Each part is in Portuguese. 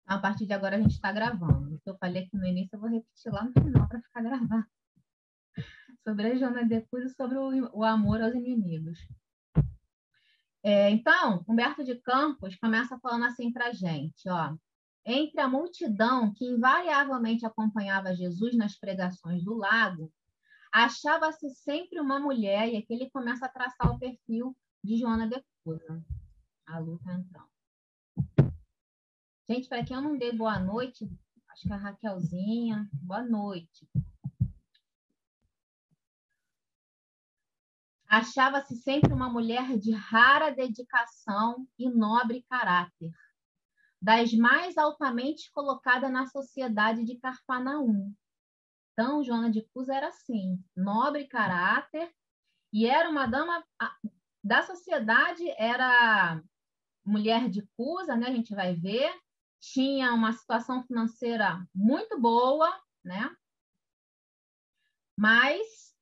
A partir de agora a gente está gravando. O que eu falei aqui no início, eu vou repetir lá no final para ficar gravado. Sobre a Joana de Cus e sobre o amor aos inimigos. Então, Humberto de Campos começa falando assim para a gente, ó. Entre a multidão que invariavelmente acompanhava Jesus nas pregações do lago, achava-se sempre uma mulher, e aqui ele começa a traçar o perfil de Joana de Cusa. A luta entrando. Gente, para quem eu não dei boa noite, acho que a Raquelzinha, boa noite. Achava-se sempre uma mulher de rara dedicação e nobre caráter, das mais altamente colocada na sociedade de Cafarnaum. Então, Joana de Cusa era assim, nobre caráter, e era uma dama da sociedade, era mulher de Cusa, né? A gente vai ver, tinha uma situação financeira muito boa, né? Mas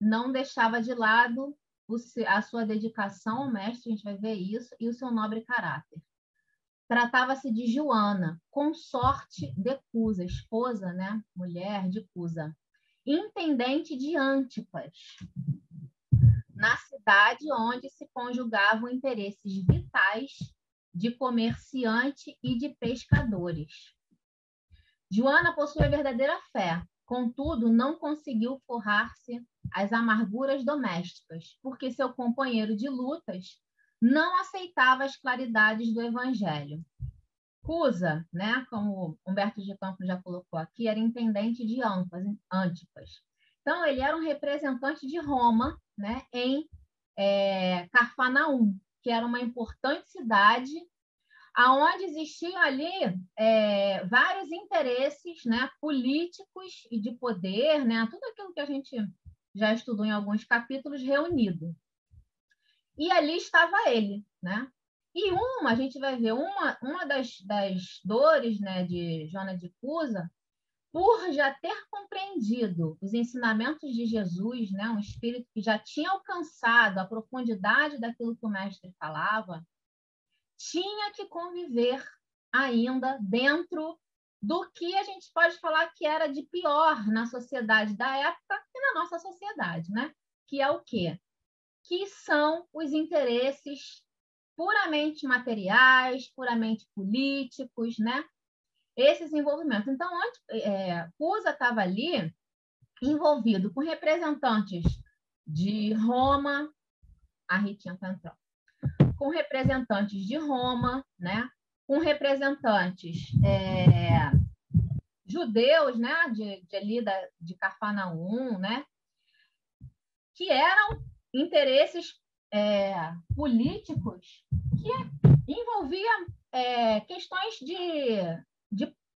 não deixava de lado a sua dedicação ao mestre, a gente vai ver isso, e o seu nobre caráter. Tratava-se de Joana, consorte de Cusa, esposa, né? Mulher de Cusa, intendente de Antipas, na cidade onde se conjugavam interesses vitais de comerciante e de pescadores. Joana possui a verdadeira fé, contudo, não conseguiu forrar-se às amarguras domésticas, porque seu companheiro de lutas não aceitava as claridades do evangelho. Cusa, né, como Humberto de Campos já colocou aqui, era intendente de Antipas. Então, ele era um representante de Roma, né, em Cafarnaum, que era uma importante cidade aonde existiam ali vários interesses, né, políticos e de poder, né, tudo aquilo que a gente já estudou em alguns capítulos reunido. E ali estava ele, né? E a gente vai ver uma das dores, né, de Joana de Cusa, por já ter compreendido os ensinamentos de Jesus, né, um espírito que já tinha alcançado a profundidade daquilo que o mestre falava, tinha que conviver ainda dentro do que a gente pode falar que era de pior na sociedade da época e na nossa sociedade, né? Que é o quê? Que são os interesses puramente materiais, puramente políticos, né? Esses envolvimentos. Então, Cusa estava ali envolvido com representantes de Roma, a Ritinha está entrando, com representantes de Roma, né? Com representantes judeus, né? De Cafarnaum, né? Que eram interesses políticos que envolviam questões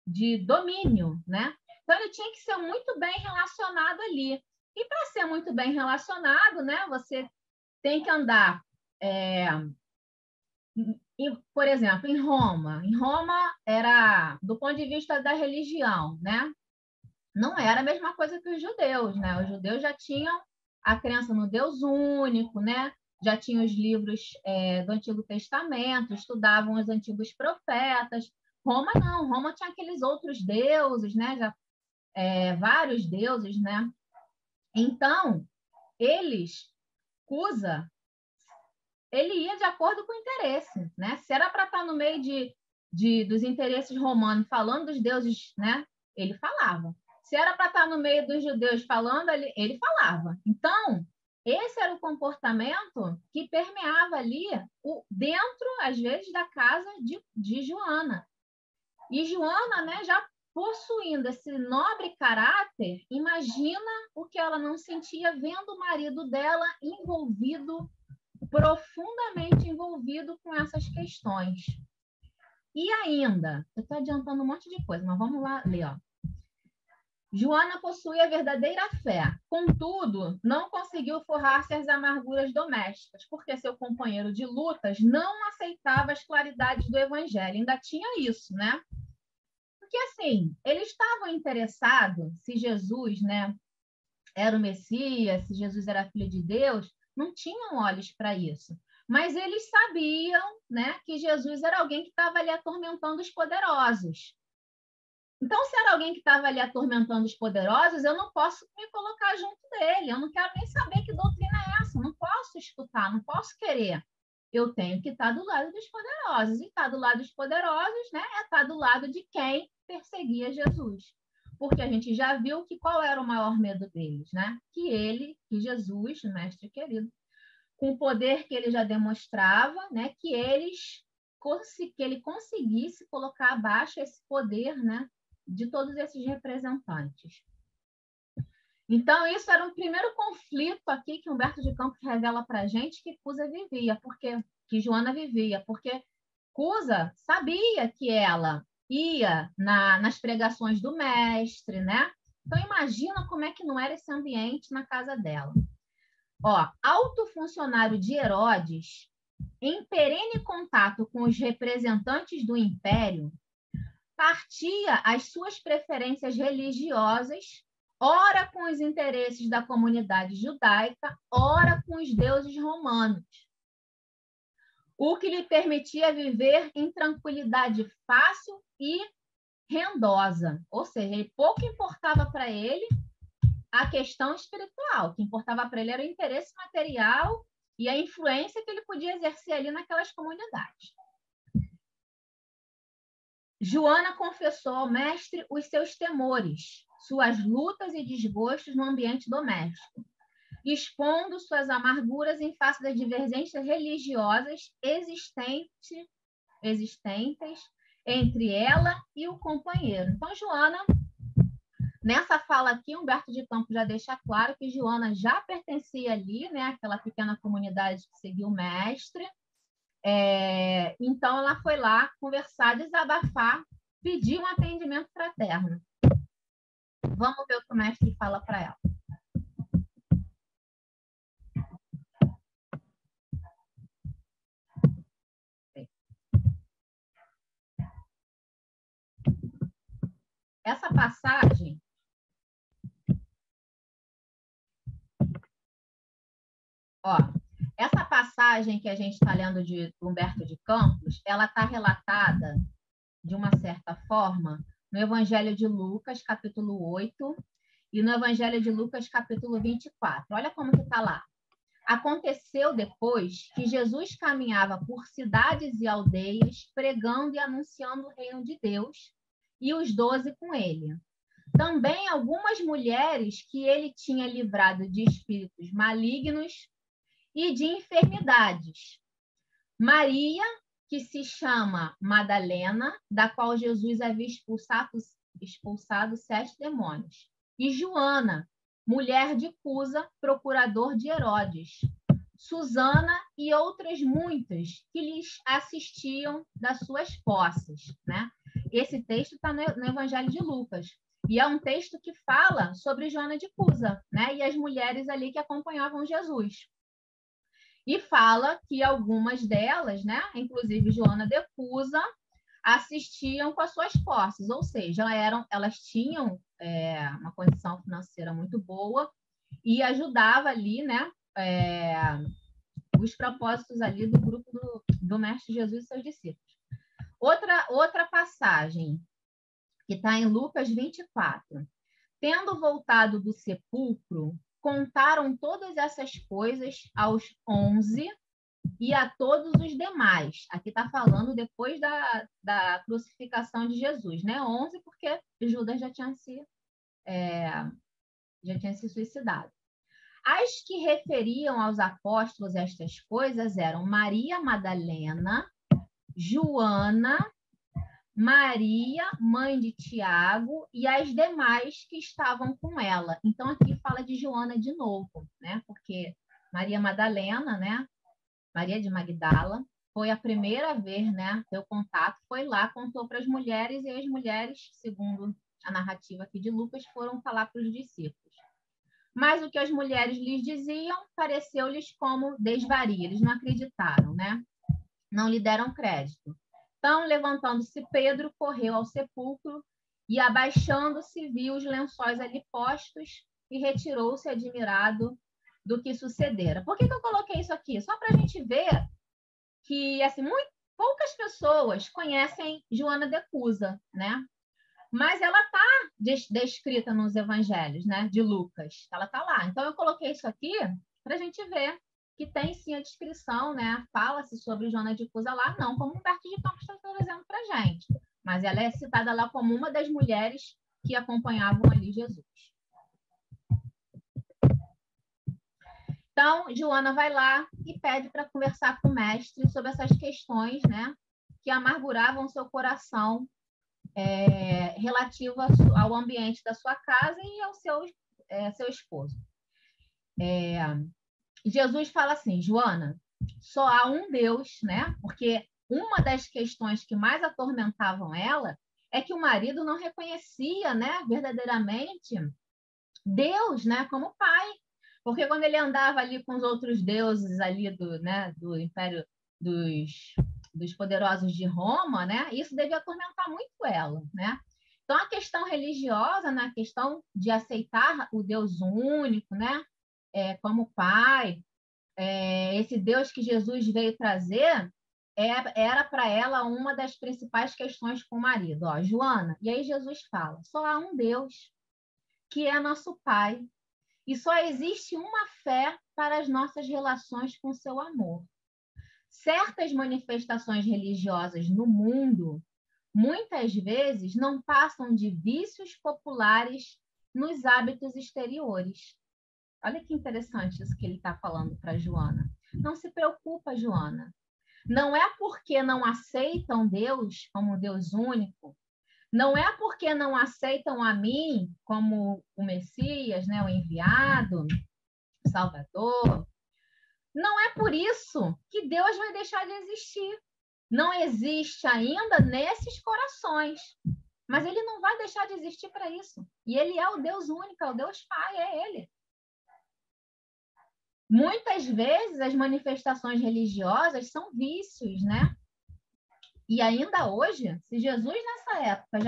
de domínio, né? Então, ele tinha que ser muito bem relacionado ali. E para ser muito bem relacionado, né? Você tem que andar por exemplo, em Roma. Em Roma era, do ponto de vista da religião, né? Não era a mesma coisa que os judeus, né? Os judeus já tinham a crença no Deus único, né? Já tinham os livros do Antigo Testamento, estudavam os antigos profetas. Roma não, Roma tinha aqueles outros deuses, né? Já, vários deuses, né? Então, Cusa, ele ia de acordo com o interesse, né? Se era para estar no meio dos interesses romanos, falando dos deuses, né? Ele falava. Se era para estar no meio dos judeus falando, ele falava. Então, esse era o comportamento que permeava ali dentro, às vezes, da casa de Joana. E Joana, né, já possuindo esse nobre caráter, imagina o que ela não sentia vendo o marido dela profundamente envolvido com essas questões. E ainda, eu estou adiantando um monte de coisa, mas vamos lá ler. Ó. Joana possui a verdadeira fé, contudo, não conseguiu forrar-se às amarguras domésticas, porque seu companheiro de lutas não aceitava as claridades do evangelho. Ainda tinha isso, né? Porque, assim, eles estavam interessados se Jesus, né, era o Messias, se Jesus era filho de Deus, não tinham olhos para isso. Mas eles sabiam, né, que Jesus era alguém que estava ali atormentando os poderosos. Então, se era alguém que estava ali atormentando os poderosos, eu não posso me colocar junto dele. Eu não quero nem saber que doutrina é essa. Eu não posso escutar, não posso querer. Eu tenho que estar do lado dos poderosos. E estar do lado dos poderosos, né, é estar do lado de quem perseguia Jesus. Porque a gente já viu que qual era o maior medo deles, né? Que Jesus, mestre querido, com o poder que ele já demonstrava, né, que ele conseguisse colocar abaixo esse poder, né, de todos esses representantes. Então, isso era um primeiro conflito aqui que Humberto de Campos revela para a gente que Cusa vivia, que Joana vivia, porque Cusa sabia que ela ia nas pregações do mestre, né? Então, imagina como é que não era esse ambiente na casa dela. Ó, alto funcionário de Herodes, em perene contato com os representantes do império, partia as suas preferências religiosas, ora com os interesses da comunidade judaica, ora com os deuses romanos, o que lhe permitia viver em tranquilidade fácil e rendosa. Ou seja, ele pouco importava para ele a questão espiritual, o que importava para ele era o interesse material e a influência que ele podia exercer ali naquelas comunidades. Joana confessou ao mestre os seus temores, suas lutas e desgostos no ambiente doméstico, expondo suas amarguras em face das divergências religiosas existentes entre ela e o companheiro. Então, Joana, nessa fala aqui, Humberto de Campos já deixa claro que Joana já pertencia ali, né, àquela pequena comunidade que seguiu o mestre. Então, ela foi lá conversar, desabafar, pedir um atendimento fraterno. Vamos ver o que o mestre fala para ela. Essa passagem essa passagem que a gente está lendo de Humberto de Campos, ela está relatada, de uma certa forma, no Evangelho de Lucas, capítulo 8, e no Evangelho de Lucas, capítulo 24. Olha como que está lá. Aconteceu depois que Jesus caminhava por cidades e aldeias, pregando e anunciando o reino de Deus, e os 12 com ele. Também algumas mulheres que ele tinha livrado de espíritos malignos e de enfermidades. Maria, que se chama Madalena, da qual Jesus havia expulsado 7 demônios. E Joana, mulher de Cusa, procurador de Herodes. Susana e outras muitas que lhes assistiam das suas posses, né? Esse texto está no Evangelho de Lucas. E é um texto que fala sobre Joana de Cusa, né? E as mulheres ali que acompanhavam Jesus. E fala que algumas delas, né, inclusive Joana de Cusa, assistiam com as suas posses, ou seja, elas tinham uma condição financeira muito boa e ajudava ali, né, os propósitos ali do grupo do Mestre Jesus e seus discípulos. Outra passagem que está em Lucas 24. Tendo voltado do sepulcro, contaram todas essas coisas aos 11 e a todos os demais. Aqui está falando depois da crucificação de Jesus, né? 11 porque Judas já tinha se suicidado. As que referiam aos apóstolos estas coisas eram Maria Madalena, Joana, Maria, mãe de Tiago, e as demais que estavam com ela. Então, aqui fala de Joana de novo, né? Porque Maria Madalena, né? Maria de Magdala, foi a primeira vez, né? Teu contato, foi lá, contou para as mulheres, e as mulheres, segundo a narrativa aqui de Lucas, foram falar para os discípulos. Mas o que as mulheres lhes diziam pareceu-lhes como desvario. Eles não acreditaram, né? Não lhe deram crédito. Então, levantando-se Pedro, correu ao sepulcro e, abaixando-se, viu os lençóis ali postos e retirou-se admirado do que sucedera. Por que eu coloquei isso aqui? Só para a gente ver que assim, poucas pessoas conhecem Joana de Cusa, né? Mas ela está descrita nos evangelhos, né, de Lucas. Ela está lá. Então, eu coloquei isso aqui para a gente ver que tem sim a descrição, né? Fala-se sobre Joana de Cusa lá, não como Humberto de Campos está trazendo para a gente. Mas ela é citada lá como uma das mulheres que acompanhavam ali Jesus. Então, Joana vai lá e pede para conversar com o mestre sobre essas questões, né, que amarguravam seu coração relativa ao ambiente da sua casa e ao seu esposo. Jesus fala assim, Joana, só há um Deus, né? Porque uma das questões que mais atormentavam ela é que o marido não reconhecia, né, verdadeiramente Deus, né, como pai. Porque quando ele andava ali com os outros deuses ali do Império dos poderosos de Roma, né, isso devia atormentar muito ela, né? Então, a questão religiosa, né, a questão de aceitar o Deus único, né, como pai, esse Deus que Jesus veio trazer, era para ela uma das principais questões com o marido. Ó, Joana, e aí Jesus fala, só há um Deus, que é nosso Pai, e só existe uma fé para as nossas relações com seu amor. Certas manifestações religiosas no mundo, muitas vezes, não passam de vícios populares nos hábitos exteriores. Olha que interessante isso que ele está falando para Joana. Não se preocupa, Joana. Não é porque não aceitam Deus como Deus único, não é porque não aceitam a mim como o Messias, né, o enviado, o Salvador. Não é por isso que Deus vai deixar de existir. Não existe ainda nesses corações. Mas ele não vai deixar de existir para isso. E ele é o Deus único, é o Deus Pai, é ele. Muitas vezes as manifestações religiosas são vícios, né? E ainda hoje, se Jesus nessa época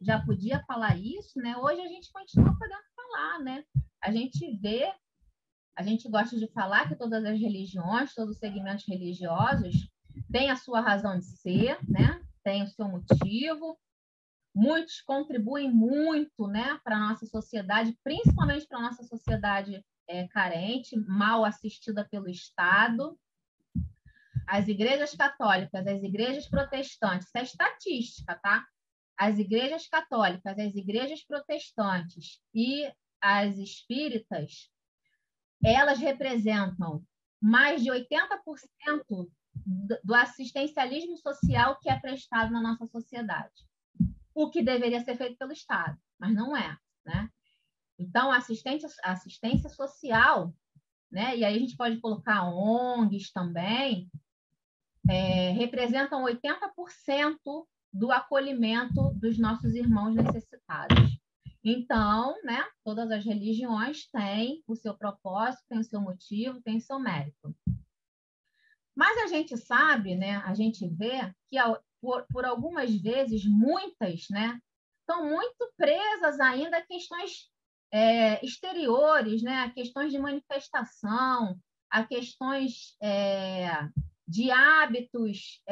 já podia falar isso, né? Hoje a gente continua podendo falar, né? A gente gosta de falar que todas as religiões, todos os segmentos religiosos têm a sua razão de ser, né? Tem o seu motivo. Muitos contribuem muito, né, para a nossa sociedade, principalmente para a nossa sociedade carente, mal assistida pelo Estado. As igrejas católicas, as igrejas protestantes, isso é estatística, tá? As igrejas católicas, as igrejas protestantes e as espíritas, elas representam mais de 80% do assistencialismo social que é prestado na nossa sociedade. O que deveria ser feito pelo Estado, mas não é, né? Então, a assistência social, né? E aí a gente pode colocar ONGs também, representam 80% do acolhimento dos nossos irmãos necessitados. Então, né, todas as religiões têm o seu propósito, têm o seu motivo, têm o seu mérito. Mas a gente sabe, né, a gente vê que por algumas vezes, muitas, né, estão muito presas ainda a questões exteriores, né, a questões de manifestação, a questões de hábitos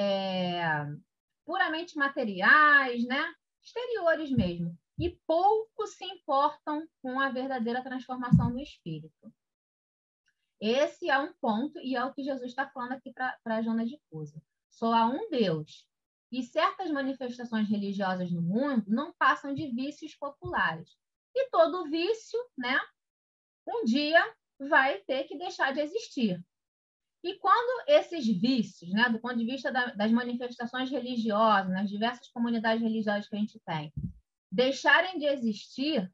puramente materiais, né, exteriores mesmo. E pouco se importam com a verdadeira transformação do espírito. Esse é um ponto, e é o que Jesus está falando aqui para Joana de Cusa. Só há um Deus. E certas manifestações religiosas no mundo não passam de vícios populares. E todo vício, né, um dia vai ter que deixar de existir. E quando esses vícios, né, do ponto de vista das manifestações religiosas, nas diversas comunidades religiosas que a gente tem, deixarem de existir,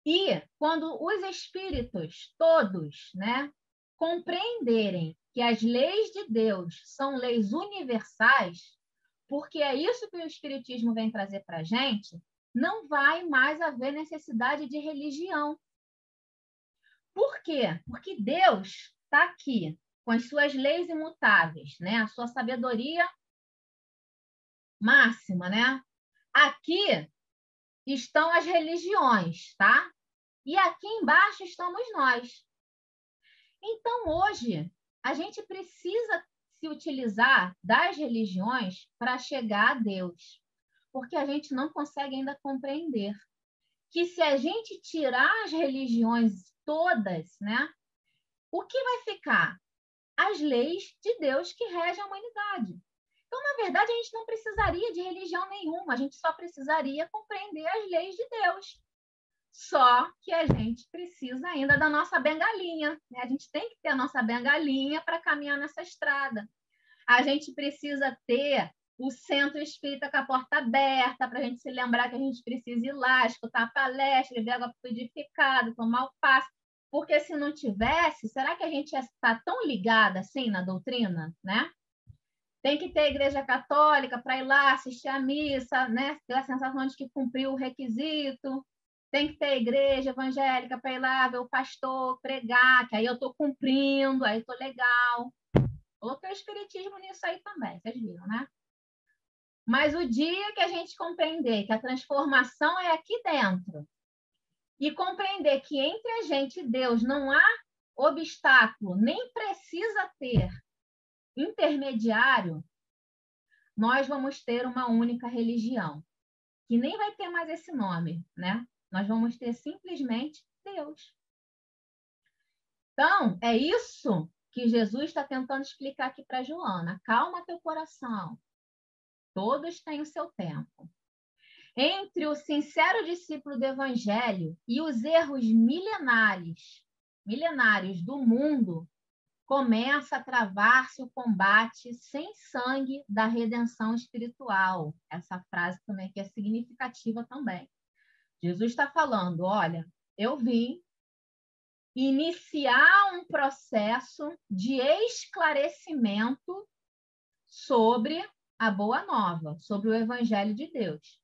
e quando os espíritos todos, né, compreenderem que as leis de Deus são leis universais, porque é isso que o espiritismo vem trazer para a gente, não vai mais haver necessidade de religião. Por quê? Porque Deus está aqui com as suas leis imutáveis, né? A sua sabedoria máxima, né? Aqui estão as religiões, tá? E aqui embaixo estamos nós. Então, hoje, a gente precisa se utilizar das religiões para chegar a Deus, porque a gente não consegue ainda compreender que se a gente tirar as religiões todas, né, o que vai ficar? As leis de Deus que regem a humanidade. Então, na verdade, a gente não precisaria de religião nenhuma, a gente só precisaria compreender as leis de Deus. Só que a gente precisa ainda da nossa bengalinha, né? A gente tem que ter a nossa bengalinha para caminhar nessa estrada. A gente precisa ter o centro espírita com a porta aberta, para a gente se lembrar que a gente precisa ir lá, escutar a palestra, beber água purificada, tomar o passe. Porque se não tivesse, será que a gente ia estar tão ligada assim na doutrina, né? Tem que ter a igreja católica para ir lá assistir a missa, né? Ter a sensação de que cumpriu o requisito. Tem que ter a igreja evangélica para ir lá ver o pastor pregar, que aí eu estou cumprindo, aí estou legal. Coloquei o espiritismo nisso aí também, vocês viram, né? Mas o dia que a gente compreender que a transformação é aqui dentro e compreender que entre a gente e Deus não há obstáculo, nem precisa ter intermediário, nós vamos ter uma única religião, que nem vai ter mais esse nome, né? Nós vamos ter simplesmente Deus. Então, é isso que Jesus está tentando explicar aqui para Joana. Calma teu coração. Todos têm o seu tempo. Entre o sincero discípulo do Evangelho e os erros milenários do mundo, começa a travar-se o combate sem sangue da redenção espiritual. Essa frase também que é significativa também. Jesus está falando, olha, eu vim iniciar um processo de esclarecimento sobre a Boa Nova, sobre o Evangelho de Deus.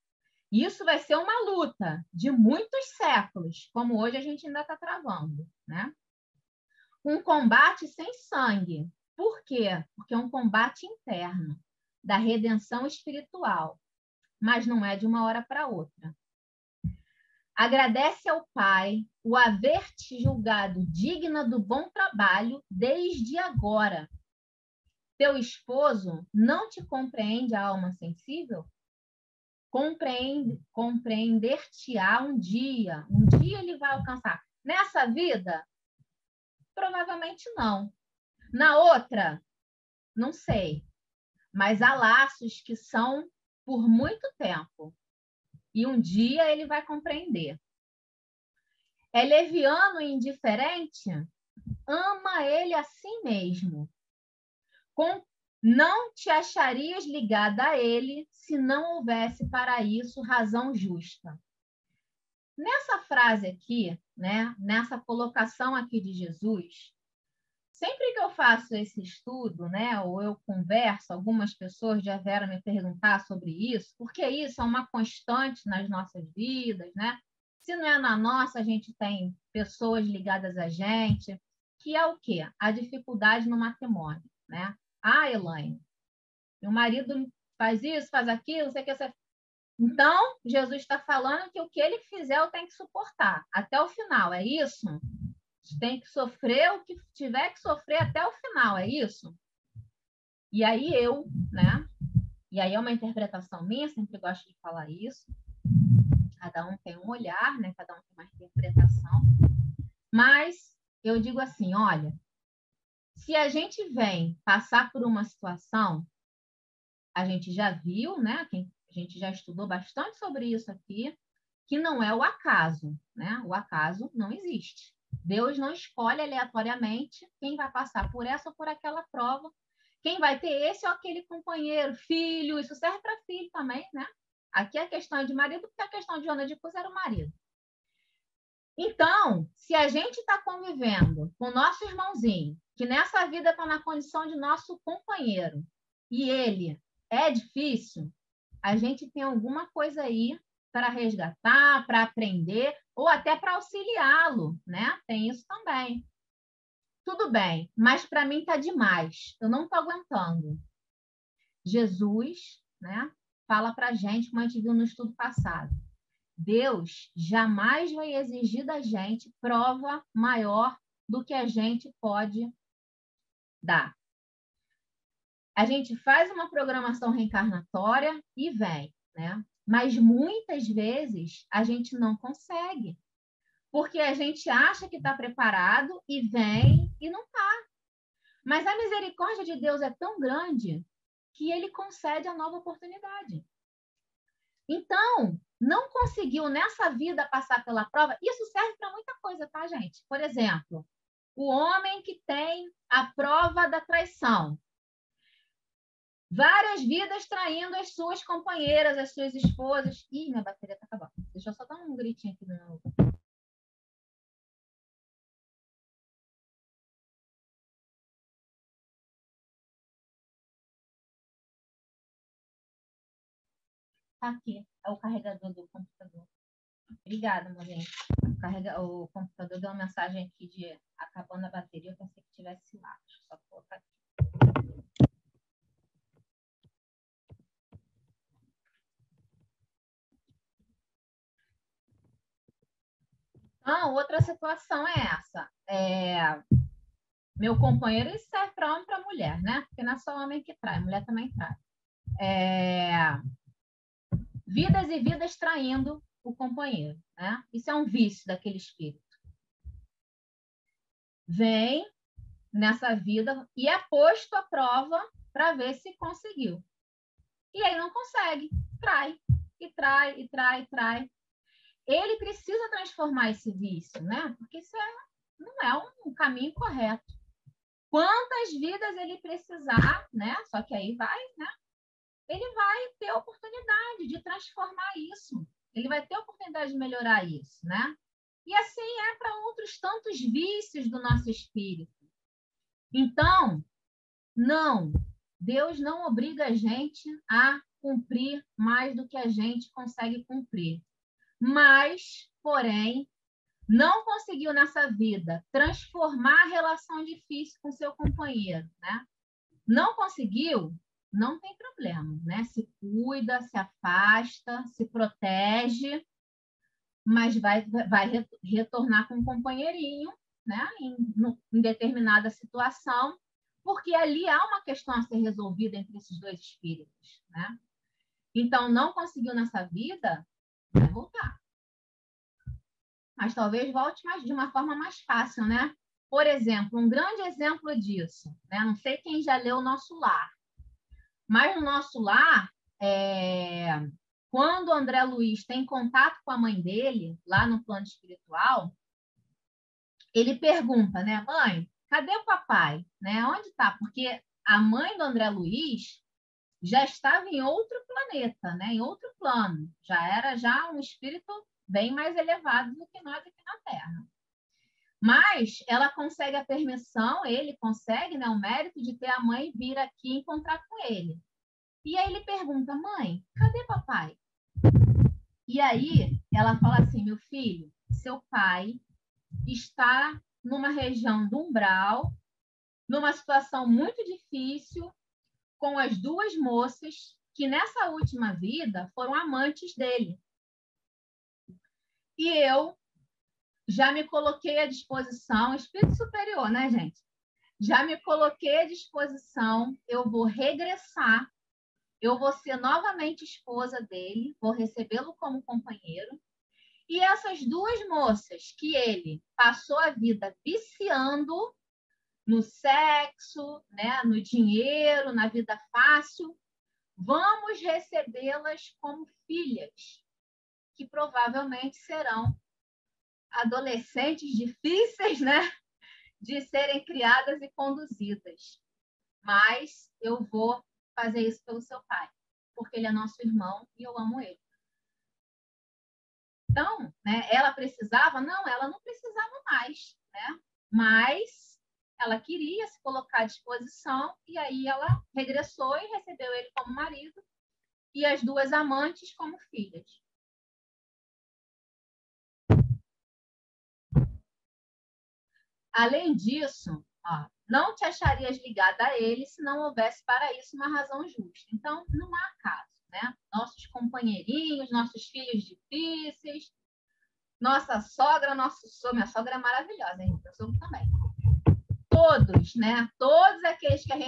Isso vai ser uma luta de muitos séculos, como hoje a gente ainda está travando, né? Um combate sem sangue. Por quê? Porque é um combate interno, da redenção espiritual, mas não é de uma hora para outra. Agradece ao Pai o haver te julgado digna do bom trabalho desde agora. Teu esposo não te compreende a alma sensível? Compreender-te-á um dia ele vai alcançar. Nessa vida, provavelmente não. Na outra, não sei. Mas há laços que são por muito tempo. E um dia ele vai compreender. É leviano e indiferente? Ama ele a si mesmo. Não te acharias ligada a ele se não houvesse para isso razão justa. Nessa frase aqui, né, nessa colocação aqui de Jesus, sempre que eu faço esse estudo, né, ou eu converso, algumas pessoas já vieram me perguntar sobre isso, porque isso é uma constante nas nossas vidas, né? Se não é na nossa, a gente tem pessoas ligadas a gente, que é o quê? A dificuldade no matrimônio, né? Ah, Elaine, meu marido faz isso, faz aquilo, não sei o que. Então, Jesus está falando que o que ele fizer eu tenho que suportar até o final, é isso? Tem que sofrer o que tiver que sofrer até o final, é isso? E aí né? E aí é uma interpretação minha, sempre gosto de falar isso. Cada um tem um olhar, né? Cada um tem uma interpretação. Mas eu digo assim, olha, se a gente vem passar por uma situação, a gente já viu, né? A gente já estudou bastante sobre isso aqui, que não é o acaso, né? O acaso não existe. Deus não escolhe aleatoriamente quem vai passar por essa ou por aquela prova, quem vai ter esse ou aquele companheiro, filho, isso serve para filho também, né? Aqui a questão é de marido, porque a questão de Joana de Cus era o marido. Então, se a gente está convivendo com o nosso irmãozinho, que nessa vida está na condição de nosso companheiro, e ele é difícil, a gente tem alguma coisa aí para resgatar, para aprender, ou até para auxiliá-lo, né? Tem isso também. Tudo bem, mas para mim está demais. Eu não estou aguentando. Jesus, né, fala para a gente, como a gente viu no estudo passado. Deus jamais vai exigir da gente prova maior do que a gente pode dar. A gente faz uma programação reencarnatória e vem, né? Mas muitas vezes a gente não consegue, porque a gente acha que está preparado e vem e não está. Mas a misericórdia de Deus é tão grande que ele concede a nova oportunidade. Então, não conseguiu nessa vida passar pela prova, isso serve para muita coisa, tá, gente? Por exemplo, o homem que tem a prova da traição. Várias vidas traindo as suas companheiras, as suas esposas. Ih, minha bateria tá acabando. Deixa eu só dar um gritinho aqui no meu... Tá aqui, é o carregador do computador. Obrigada, Morinha. O computador deu uma mensagem aqui de acabando a bateria. Eu pensei que tivesse lá. Deixa eu só colocar aqui. Outra situação é essa. Meu companheiro, isso serve para homem e para mulher, né? Porque não é só homem que trai, mulher também trai. Vidas e vidas traindo o companheiro, né? Isso é um vício daquele espírito. Vem nessa vida e é posto à prova para ver se conseguiu. E aí não consegue, trai, e trai, e trai, e trai. Ele precisa transformar esse vício, né? Porque isso não é um caminho correto. Quantas vidas ele precisar, né? Só que aí vai, né? Ele vai ter a oportunidade de transformar isso. Ele vai ter a oportunidade de melhorar isso, né? E assim é para outros tantos vícios do nosso espírito. Então, não, Deus não obriga a gente a cumprir mais do que a gente consegue cumprir. Mas, porém, não conseguiu nessa vida transformar a relação difícil com seu companheiro, né? Não conseguiu, não tem problema, né? Se cuida, se afasta, se protege, mas vai retornar com um companheirinho, né? Em determinada situação, porque ali há uma questão a ser resolvida entre esses dois espíritos, né? Então, não conseguiu nessa vida, vai voltar. Mas talvez volte de uma forma mais fácil, né? Por exemplo, um grande exemplo disso, né? Não sei quem já leu o Nosso Lar, mas no Nosso Lar, quando o André Luiz tem contato com a mãe dele, lá no plano espiritual, ele pergunta, né, mãe, cadê o papai? Né? Onde está? Porque a mãe do André Luiz já estava em outro planeta, né? Em outro plano. Já era um espírito bem mais elevado do que nós aqui na Terra. Mas ela consegue a permissão, ele consegue, né, o mérito de ter a mãe vir aqui encontrar com ele. E aí ele pergunta, mãe, cadê papai? E aí ela fala assim, meu filho, seu pai está numa região do umbral, numa situação muito difícil, com as duas moças que nessa última vida foram amantes dele. E eu já me coloquei à disposição, espírito superior, né, gente? Já me coloquei à disposição, eu vou regressar, eu vou ser novamente esposa dele, vou recebê-lo como companheiro. E essas duas moças que ele passou a vida viciando no sexo, né, no dinheiro, na vida fácil, vamos recebê-las como filhas, que provavelmente serão adolescentes difíceis, né, de serem criadas e conduzidas. Mas eu vou fazer isso pelo seu pai, porque ele é nosso irmão e eu amo ele. Então, né, ela precisava? Não, ela não precisava mais, né? Mas ela queria se colocar à disposição e aí ela regressou e recebeu ele como marido e as duas amantes como filhas. Além disso, não te acharias ligada a ele se não houvesse para isso uma razão justa. Então, não há caso, né? Nossos companheirinhos, nossos filhos difíceis, Nossa sogra, minha sogra é maravilhosa, hein? Meu sogro também. Todos, né? Todos aqueles que a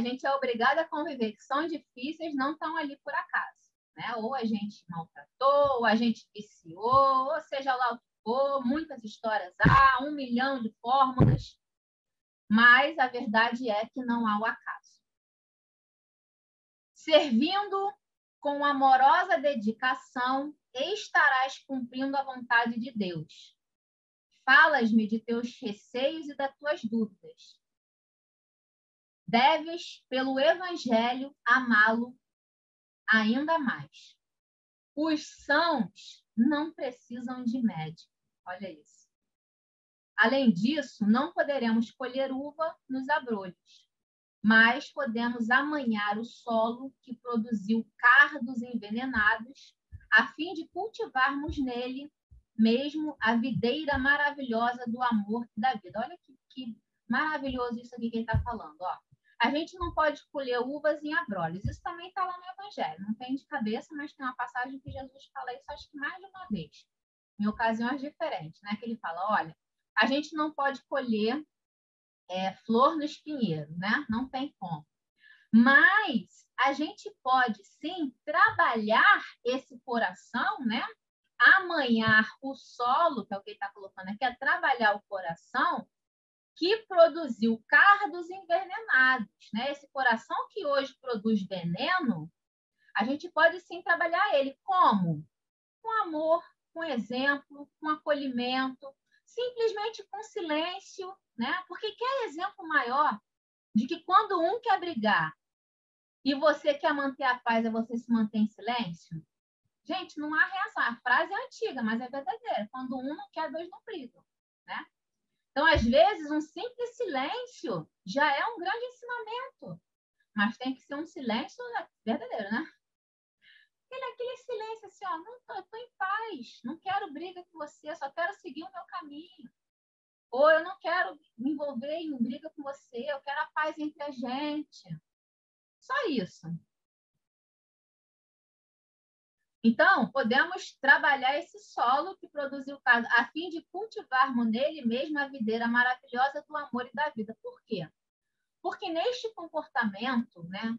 gente é obrigado a conviver, que são difíceis, não estão ali por acaso, né? Ou a gente maltratou, ou a gente viciou, ou seja lá o que for, muitas histórias há, 1 milhão de fórmulas, mas a verdade é que não há o acaso. Servindo com amorosa dedicação, estarás cumprindo a vontade de Deus. Falas-me de teus receios e das tuas dúvidas. Deves, pelo Evangelho, amá-lo ainda mais. Os sãos não precisam de médico. Olha isso. Além disso, não poderemos colher uva nos abrolhos, mas podemos amanhar o solo que produziu cardos envenenados, a fim de cultivarmos nele mesmo a videira maravilhosa do amor e da vida. Olha que maravilhoso isso aqui que ele está falando. Ó. A gente não pode colher uvas em abrolhos. Isso também está lá no Evangelho. Não tem de cabeça, mas tem uma passagem que Jesus fala isso, acho que mais de uma vez, em ocasiões diferentes, né? Que ele fala, olha, a gente não pode colher flor no espinheiro, né? Não tem como. Mas a gente pode, sim, trabalhar esse coração, né? Amanhar o solo, que é o que ele está colocando aqui, é trabalhar o coração que produziu cardos envenenados, né? Esse coração que hoje produz veneno, a gente pode sim trabalhar ele. Como? Com amor, com exemplo, com acolhimento, simplesmente com silêncio, né? Porque quer exemplo maior de que quando um quer brigar e você quer manter a paz e você se mantém em silêncio? Gente, não há reação. A frase é antiga, mas é verdadeira. Quando um não quer, dois não brigam, né? Então, às vezes, um simples silêncio já é um grande ensinamento, mas tem que ser um silêncio verdadeiro, né? Aquele silêncio assim, ó, não eu tô em paz, não quero briga com você, só quero seguir o meu caminho. Ou eu não quero me envolver em briga com você, eu quero a paz entre a gente. Só isso. Então, podemos trabalhar esse solo que produziu o caso, a fim de cultivarmos nele mesmo a videira maravilhosa do amor e da vida. Por quê? Porque neste comportamento, né,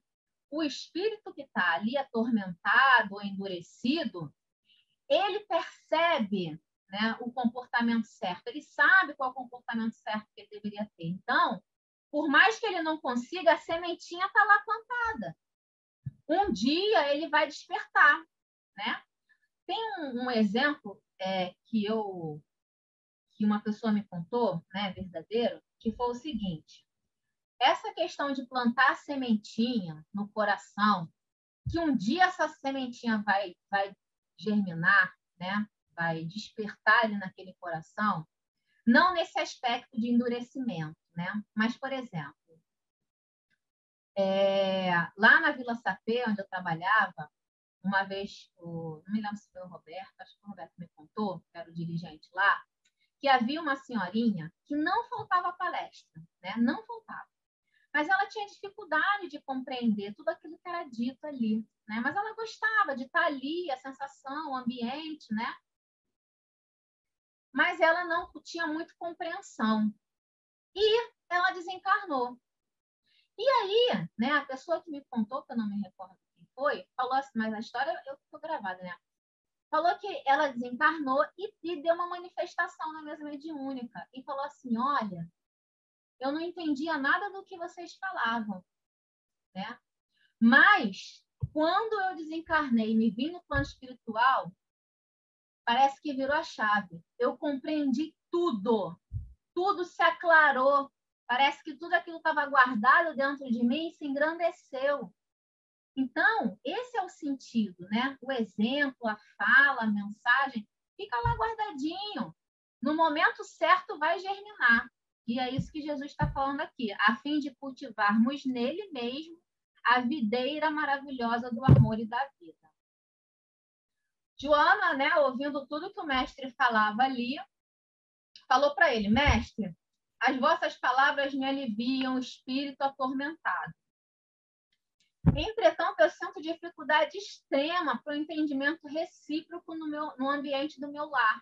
o espírito que está ali atormentado ou endurecido, ele percebe, né, o comportamento certo, ele sabe qual é o comportamento certo que ele deveria ter. Então, por mais que ele não consiga, a sementinha está lá plantada. Um dia ele vai despertar, né? Tem um exemplo que uma pessoa me contou, né, verdadeiro, que foi o seguinte: essa questão de plantar sementinha no coração, que um dia essa sementinha vai germinar, né, vai despertar ali naquele coração, não nesse aspecto de endurecimento, né, mas, por exemplo, lá na Vila Sapê, onde eu trabalhava, uma vez, não me lembro se foi o Roberto, acho que o Roberto me contou, que era o dirigente lá, que havia uma senhorinha que não faltava palestra, né? Não faltava. Mas ela tinha dificuldade de compreender tudo aquilo que era dito ali, né? Mas ela gostava de estar ali, a sensação, o ambiente, né? Mas ela não tinha muita compreensão. E ela desencarnou. E aí, né, a pessoa que me contou, que eu não me recordo quem foi, falou assim, mas a história eu estou gravada, né? Falou que ela desencarnou e deu uma manifestação na mesa mediúnica. E falou assim, olha, eu não entendia nada do que vocês falavam, né? Mas, quando eu desencarnei e me vim no plano espiritual, parece que virou a chave. Eu compreendi tudo. Tudo se aclarou. Parece que tudo aquilo estava guardado dentro de mim e se engrandeceu. Então, esse é o sentido, né? O exemplo, a fala, a mensagem, fica lá guardadinho. No momento certo vai germinar. E é isso que Jesus está falando aqui, a fim de cultivarmos nele mesmo a videira maravilhosa do amor e da vida. Joana, né, ouvindo tudo que o mestre falava ali, falou para ele, mestre, as vossas palavras me aliviam o espírito atormentado. Entretanto, eu sinto dificuldade extrema para o entendimento recíproco no ambiente do meu lar.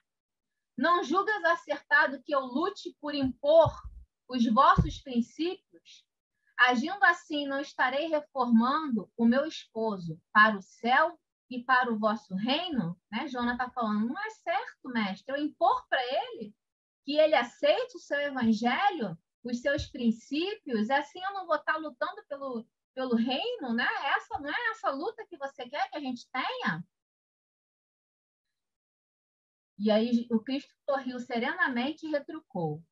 Não julgas acertado que eu lute por impor os vossos princípios? Agindo assim, não estarei reformando o meu esposo para o céu e para o vosso reino? Né? Jonas está falando, não é certo, mestre, eu impor para ele que ele aceite o seu evangelho, os seus princípios, assim eu não vou estar lutando pelo reino, né? Essa não é essa luta que você quer que a gente tenha? E aí o Cristo sorriu serenamente e retrucou: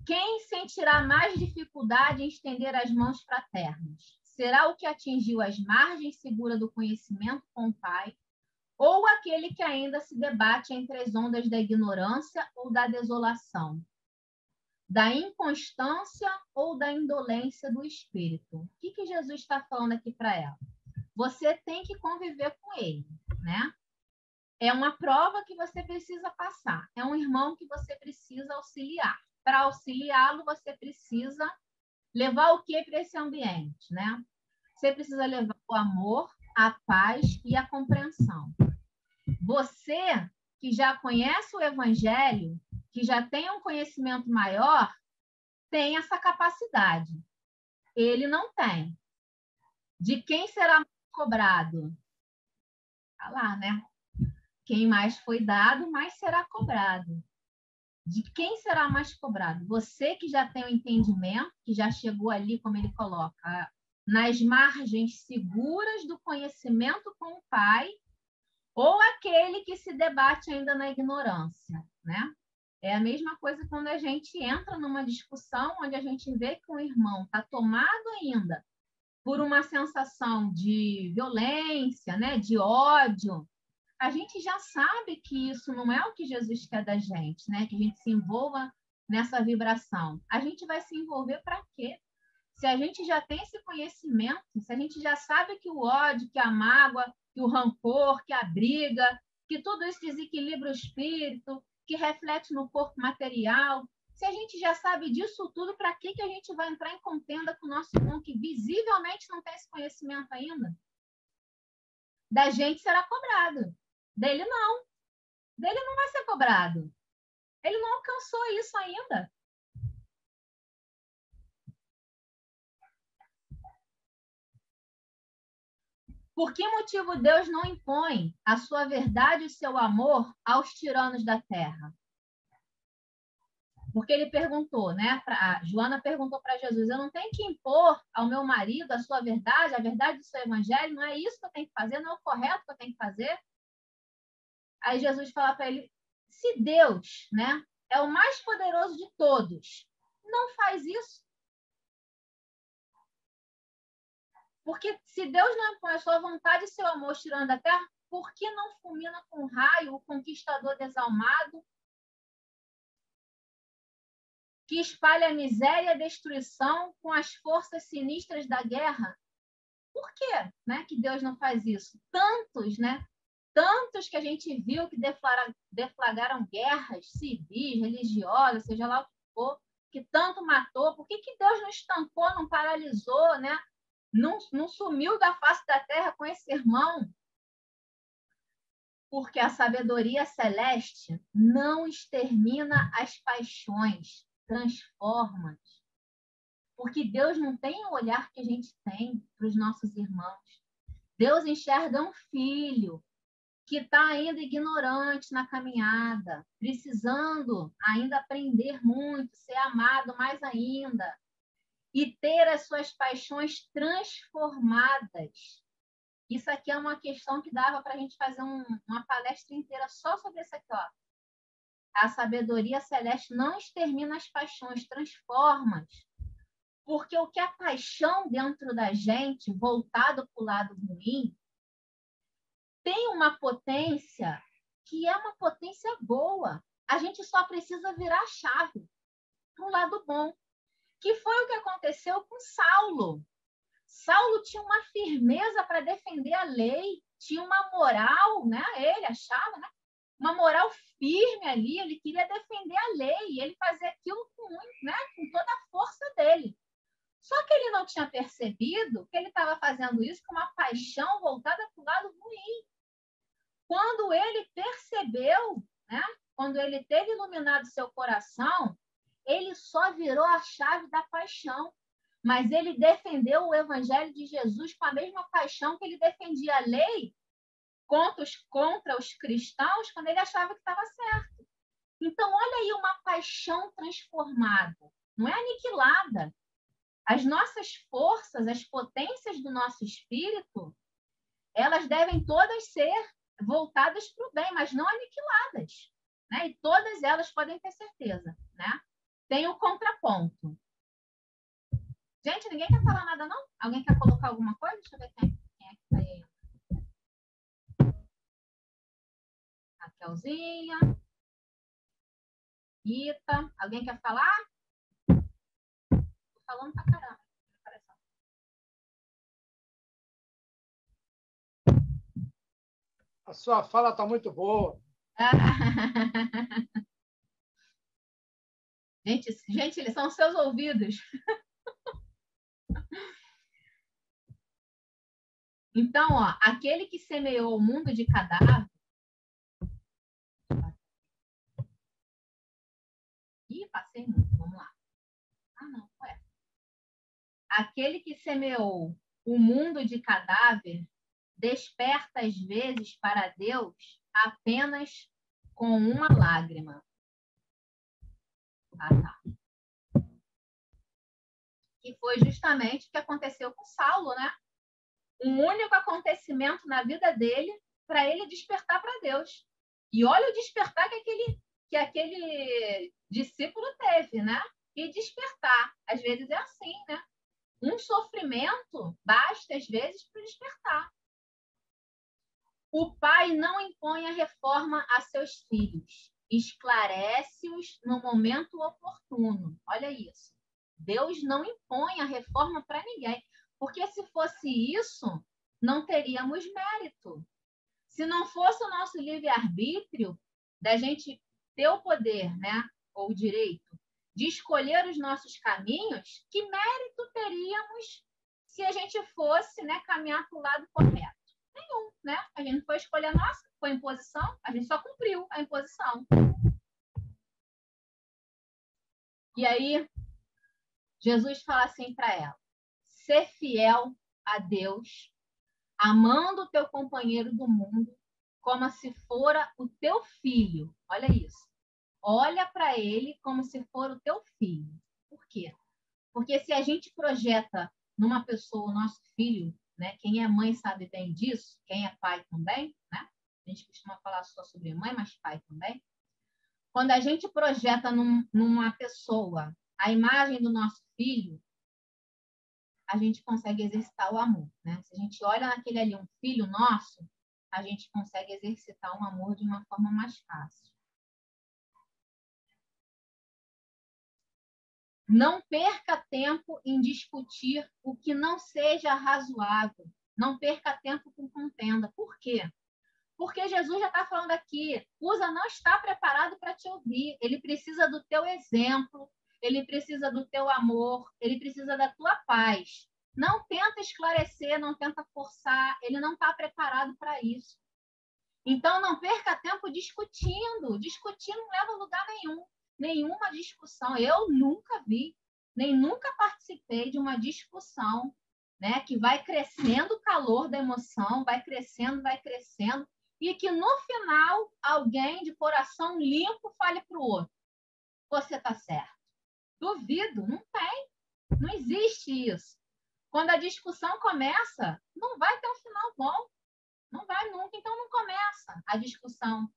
quem sentirá mais dificuldade em estender as mãos fraternas? Será o que atingiu as margens seguras do conhecimento com o Pai, ou aquele que ainda se debate entre as ondas da ignorância ou da desolação, da inconstância ou da indolência do espírito? O que Jesus está falando aqui para ela? Você tem que conviver com ele, né? É uma prova que você precisa passar, é um irmão que você precisa auxiliar. Para auxiliá-lo, você precisa levar o que para esse ambiente, né? Você precisa levar o amor, a paz e a compreensão. Você que já conhece o evangelho, que já tem um conhecimento maior, tem essa capacidade. Ele não tem. De quem será cobrado? Tá lá, né? Quem mais foi dado, mais será cobrado. De quem será mais cobrado? Você que já tem o entendimento, que já chegou ali, como ele coloca, nas margens seguras do conhecimento com o Pai, ou aquele que se debate ainda na ignorância, né? É a mesma coisa quando a gente entra numa discussão onde a gente vê que um irmão está tomado ainda por uma sensação de violência, né? De ódio. A gente já sabe que isso não é o que Jesus quer da gente, né? Que a gente se envolva nessa vibração. A gente vai se envolver para quê? Se a gente já tem esse conhecimento, se a gente já sabe que o ódio, que a mágoa, que o rancor, que a briga, que tudo isso desequilibra o espírito, que reflete no corpo material, se a gente já sabe disso tudo, para que a gente vai entrar em contenda com o nosso irmão que visivelmente não tem esse conhecimento ainda? Da gente será cobrado. Dele não. Dele não vai ser cobrado. Ele não alcançou isso ainda. Por que motivo Deus não impõe a sua verdade e o seu amor aos tiranos da terra? Porque ele perguntou, né? A Joana perguntou para Jesus: eu não tenho que impor ao meu marido a sua verdade, a verdade do seu evangelho? Não é isso que eu tenho que fazer? Não é o correto que eu tenho que fazer? Aí Jesus fala para ele: se Deus, né, é o mais poderoso de todos, não faz isso. Porque se Deus não impõe a sua vontade e seu amor tirando da terra, por que não fulmina com raio o conquistador desalmado que espalha a miséria e a destruição com as forças sinistras da guerra? Por quê, né, que Deus não faz isso? Tantos, né? Tantos que a gente viu que deflagraram guerras civis, religiosas, seja lá o que for, que tanto matou. Por que Deus não estancou, não paralisou, né? Não sumiu da face da terra com esse irmão? Porque a sabedoria celeste não extermina as paixões, transforma. Porque Deus não tem o olhar que a gente tem para os nossos irmãos. Deus enxerga um filho que está ainda ignorante na caminhada, precisando ainda aprender muito, ser amado mais ainda e ter as suas paixões transformadas. Isso aqui é uma questão que dava para a gente fazer uma palestra inteira só sobre isso aqui, ó. A sabedoria celeste não extermina as paixões, transforma. Porque o que a paixão dentro da gente, voltado para o lado ruim, tem uma potência que é uma potência boa. A gente só precisa virar a chave para o lado bom. Que foi o que aconteceu com Saulo. Saulo tinha uma firmeza para defender a lei, tinha uma moral, né? Ele achava, né? Uma moral firme ali, ele queria defender a lei, ele fazia aquilo né? Com toda a força dele. Só que ele não tinha percebido que ele estava fazendo isso com uma paixão voltada para o lado ruim. Quando ele percebeu, né, quando ele teve iluminado seu coração, ele só virou a chave da paixão. Mas ele defendeu o evangelho de Jesus com a mesma paixão que ele defendia a lei contra os cristãos quando ele achava que estava certo. Então, olha aí uma paixão transformada, não é aniquilada. As nossas forças, as potências do nosso espírito, elas devem todas ser voltadas para o bem, mas não aniquiladas, né? E todas elas podem ter certeza, né? Tem o contraponto. Gente, ninguém quer falar nada, não? Alguém quer colocar alguma coisa? Deixa eu ver quem é que está aí. Raquelzinha. Rita. Alguém quer falar? Estou falando pra caramba. A sua fala está muito boa. Gente, eles são seus ouvidos. Então, ó, aquele que semeou o mundo de cadáver. Ih, passei muito, vamos lá. Ah, não, ué. Aquele que semeou o mundo de cadáver desperta às vezes para Deus apenas com uma lágrima. Ah, tá. Que foi justamente o que aconteceu com Saulo, né? Um único acontecimento na vida dele para ele despertar para Deus. E olha o despertar que aquele discípulo teve, né? E despertar. Às vezes é assim, né? Um sofrimento basta, às vezes, para despertar. O pai não impõe a reforma a seus filhos. Esclarece-os no momento oportuno. Olha isso. Deus não impõe a reforma para ninguém. Porque se fosse isso, não teríamos mérito. Se não fosse o nosso livre-arbítrio, da gente ter o poder, né, ou o direito, de escolher os nossos caminhos, que mérito teríamos se a gente fosse, né, caminhar para o lado correto? Nenhum, né? A gente não foi escolher a nossa, foi imposição, a gente só cumpriu a imposição. E aí, Jesus fala assim para ela: ser fiel a Deus, amando o teu companheiro do mundo, como se fora o teu filho. Olha isso. Olha para ele como se for o teu filho. Por quê? Porque se a gente projeta numa pessoa o nosso filho, né? Quem é mãe sabe bem disso, quem é pai também, né? A gente costuma falar só sobre mãe, mas pai também. Quando a gente projeta numa pessoa a imagem do nosso filho, a gente consegue exercitar o amor, né? Se a gente olha naquele ali um filho nosso, a gente consegue exercitar o amor de uma forma mais fácil. Não perca tempo em discutir o que não seja razoável. Não perca tempo com contenda. Por quê? Porque Jesus já está falando aqui. Usa não está preparado para te ouvir. Ele precisa do teu exemplo, ele precisa do teu amor, ele precisa da tua paz. Não tenta esclarecer, não tenta forçar. Ele não está preparado para isso. Então, não perca tempo discutindo. Discutir não leva a lugar nenhum. Nenhuma discussão. Eu nunca vi, nem nunca participei de uma discussão, né, que vai crescendo o calor da emoção, vai crescendo, e que no final alguém de coração limpo fale para o outro: você está certo. Duvido, não tem. Não existe isso. Quando a discussão começa, não vai ter um final bom. Não vai nunca, então não começa a discussão.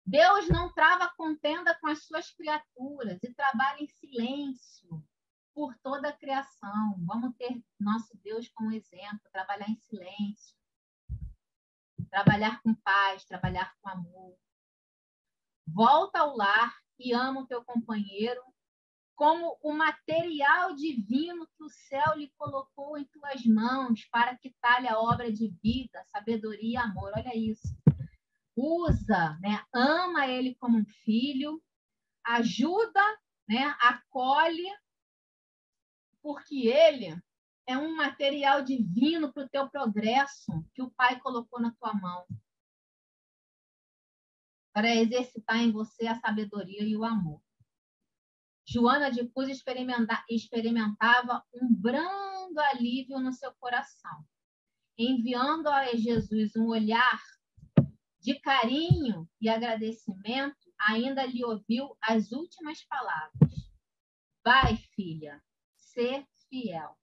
Deus não trava contenda com as suas criaturas e trabalha em silêncio por toda a criação. Vamos ter nosso Deus como exemplo, trabalhar em silêncio, trabalhar com paz, trabalhar com amor. Volta ao lar e ama o teu companheiro como o material divino que o céu lhe colocou em tuas mãos para que talhe a obra de vida, sabedoria e amor. Olha isso. Usa, né? Ama ele como um filho, ajuda, né? Acolhe, porque ele é um material divino para o teu progresso que o Pai colocou na tua mão. para exercitar em você a sabedoria e o amor. Joana de Cus experimentava um brando alívio no seu coração, enviando a Jesus um olhar de carinho e agradecimento, ainda lhe ouviu as últimas palavras. Vai, filha, ser fiel.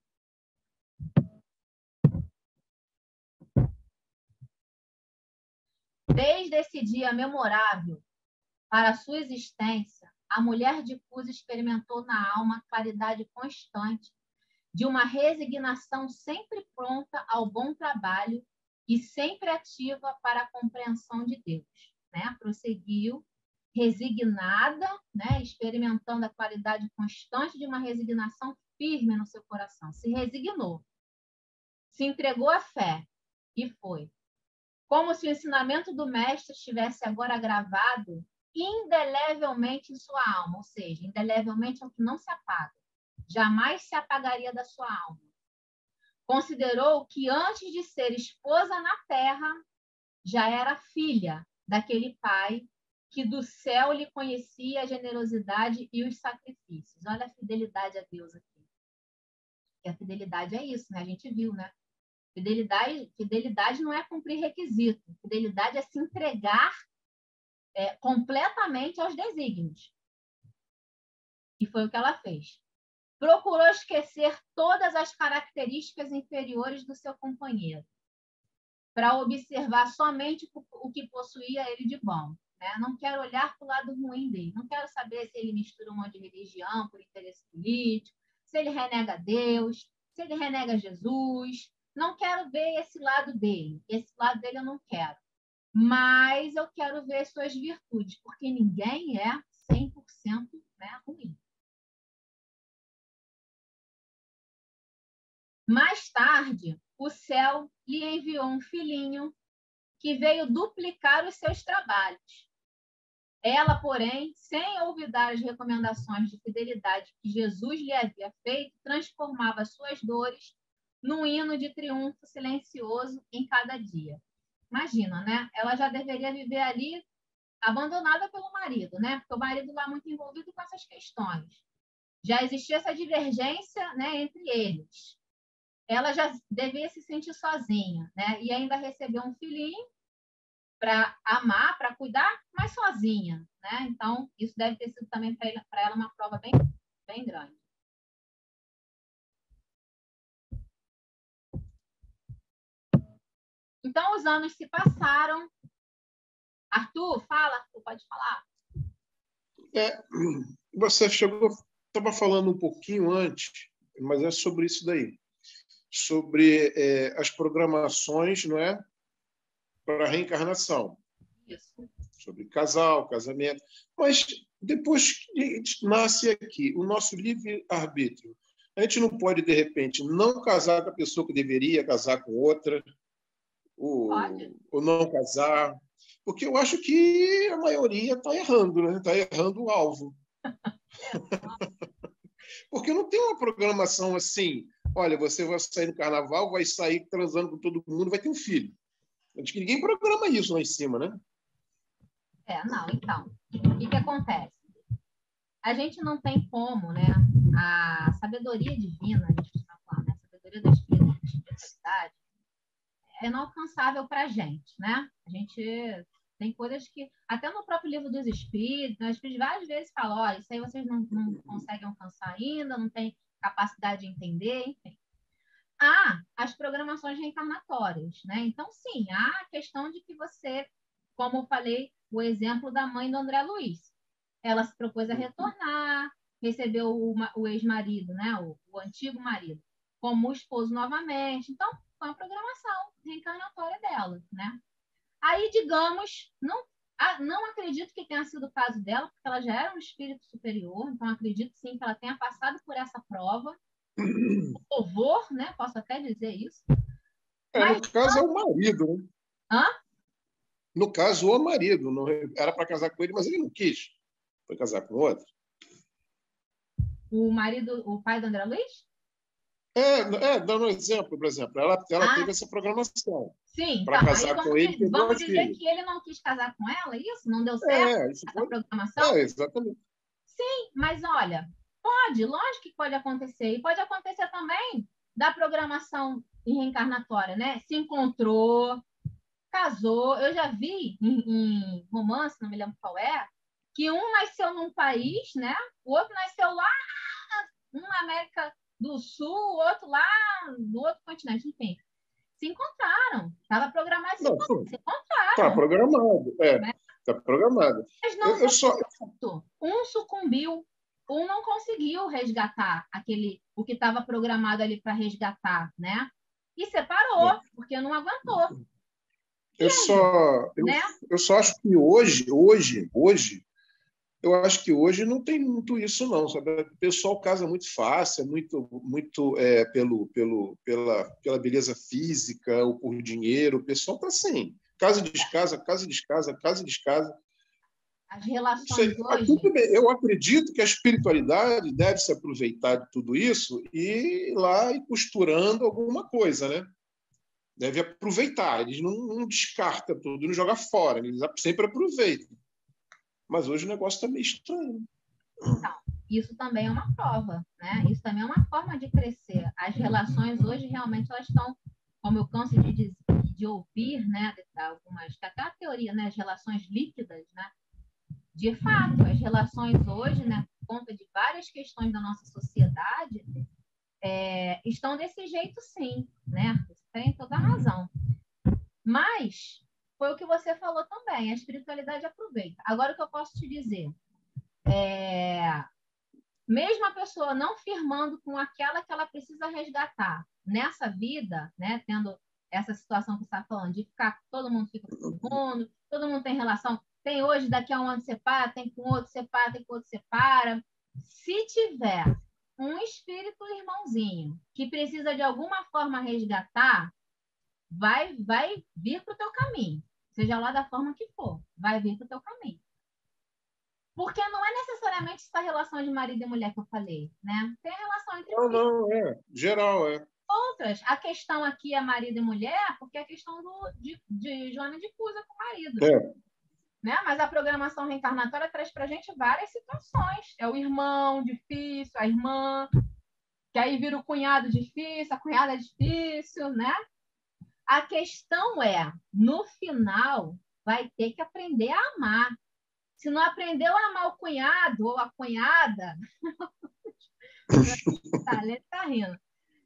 Desde esse dia memorável para a sua existência, a mulher de Cus experimentou na alma a claridade constante de uma resignação sempre pronta ao bom trabalho e sempre ativa para a compreensão de Deus. Né? Prosseguiu, resignada, né? Experimentando a qualidade constante de uma resignação firme no seu coração. Se resignou, se entregou à fé e foi. Como se o ensinamento do mestre estivesse agora gravado indelevelmente em sua alma, ou seja, indelevelmente é o que não se apaga. Jamais se apagaria da sua alma. Considerou que antes de ser esposa na terra, já era filha daquele pai que do céu lhe conhecia a generosidade e os sacrifícios. Olha a fidelidade a Deus aqui. E a fidelidade é isso, né? A gente viu, né? Fidelidade não é cumprir requisito. Fidelidade é se entregar completamente aos desígnios. E foi o que ela fez. Procurou esquecer todas as características inferiores do seu companheiro, para observar somente o que possuía ele de bom. Né? Não quero olhar para o lado ruim dele. Não quero saber se ele mistura um monte de religião por interesse político, se ele renega Deus, se ele renega Jesus. Não quero ver esse lado dele. Esse lado dele eu não quero. Mas eu quero ver suas virtudes, porque ninguém é 100%, né, ruim. Mais tarde, o céu lhe enviou um filhinho que veio duplicar os seus trabalhos. Ela, porém, sem olvidar as recomendações de fidelidade que Jesus lhe havia feito, transformava suas dores num hino de triunfo silencioso em cada dia. Imagina, né? Ela já deveria viver ali abandonada pelo marido, né? Porque o marido lá muito envolvido com essas questões. Já existia essa divergência, né, entre eles. Ela já devia se sentir sozinha, né? E ainda recebeu um filhinho para amar, para cuidar, mas sozinha, né? Então, isso deve ter sido também para ela uma prova bem, bem grande. Então, os anos se passaram. Arthur, fala, Arthur, pode falar. Você estava falando um pouquinho antes, mas é sobre isso daí. Sobre as programações, não é? Para a reencarnação. Isso. Sobre casal, casamento. Mas depois que nasce aqui o nosso livre-arbítrio, a gente não pode, de repente, não casar com a pessoa que deveria casar com outra, ou não casar, porque eu acho que a maioria está errando, né? Está errando o alvo. Porque não tem uma programação assim, olha, você vai sair no carnaval, vai sair transando com todo mundo, vai ter um filho. Acho que ninguém programa isso lá em cima, né? Não, então. O que acontece? A gente não tem como, né? A sabedoria divina, a gente está falando, né? A sabedoria da espiritualidade é inalcançável para a gente, né? A gente tem coisas que, até no próprio livro dos Espíritos, né, os Espíritos várias vezes falam, olha, isso aí vocês não conseguem alcançar ainda, não tem capacidade de entender, enfim. Há as programações reencarnatórias, né? Então, sim, há a questão de que você, como eu falei, o exemplo da mãe do André Luiz. Ela se propôs a retornar, recebeu o ex-marido, né? O antigo marido, como esposo novamente. Então, foi uma programação reencarnatória dela, né? Aí, digamos, não acredito que tenha sido o caso dela, porque ela já era um espírito superior, então acredito sim que ela tenha passado por essa prova. Louvor, né? Posso até dizer isso. Mas, no caso, é o marido, né? Hã? No caso, o marido. Não era para casar com ele, mas ele não quis. Foi casar com outro. O marido, o pai do André Luiz? Dando um exemplo, por exemplo. Ela teve essa programação. Sim, para então, casar com ele e ter vamos duas dizer filhas. que ele não quis casar com ela, isso? Não deu certo Isso essa foi. programação? Exatamente. Sim, mas olha, pode, lógico que pode acontecer. E pode acontecer também da programação reencarnatória, né? Se encontrou, casou. Eu já vi em romance, não me lembro qual é, que um nasceu num país, né? O outro nasceu lá, um na América do Sul, o outro lá no outro continente, enfim. Se encontraram. Estava programado, Não, se está encontraram. programado. Né? Está programado. Mas não deu certo. Um sucumbiu, um não conseguiu resgatar o que estava programado ali para resgatar, né? E separou, porque não aguentou. Eu só, eu, Né? eu só acho que hoje, eu acho que hoje não tem muito isso, não, sabe? O pessoal casa muito fácil, muito pela beleza física ou por dinheiro. O pessoal está assim, casa e descasa, casa e descasa, casa e descasa. As relações hoje... Tudo bem. Eu acredito que a espiritualidade deve se aproveitar de tudo isso e ir lá e costurando alguma coisa, né? Deve aproveitar. Eles não descartam tudo, não jogam fora. Eles sempre aproveitam. Mas hoje o negócio está meio estranho. Então, isso também é uma prova, né? Isso também é uma forma de crescer. As relações hoje realmente elas estão, como eu canso de ouvir, né? Algumas, até a teoria, né? As relações líquidas, né? De fato, as relações hoje, né? Por conta de várias questões da nossa sociedade, estão desse jeito, sim, né? Você tem toda a razão. Mas foi o que você falou também. A espiritualidade aproveita. Agora, o que eu posso te dizer mesmo a pessoa não firmando com aquela que ela precisa resgatar nessa vida, né, tendo essa situação que você está falando, de ficar, todo mundo fica com todo mundo tem relação, tem hoje, daqui a um ano separa, tem com outro separa, tem com outro separa. Se tiver um espírito irmãozinho que precisa de alguma forma resgatar, vai vir para o teu caminho, seja lá da forma que for, vai vir para o teu caminho. Porque não é necessariamente essa relação de marido e mulher que eu falei, né? Tem relação entre Não, geral, outras. A questão aqui é marido e mulher, porque é a questão de Joana de Cusa com o marido. Né? Mas a programação reencarnatória traz para a gente várias situações. É o irmão difícil, a irmã, que aí vira o cunhado difícil, a cunhada difícil, né? A questão é, no final, vai ter que aprender a amar. Se não aprendeu a amar o cunhado ou a cunhada, tá rindo.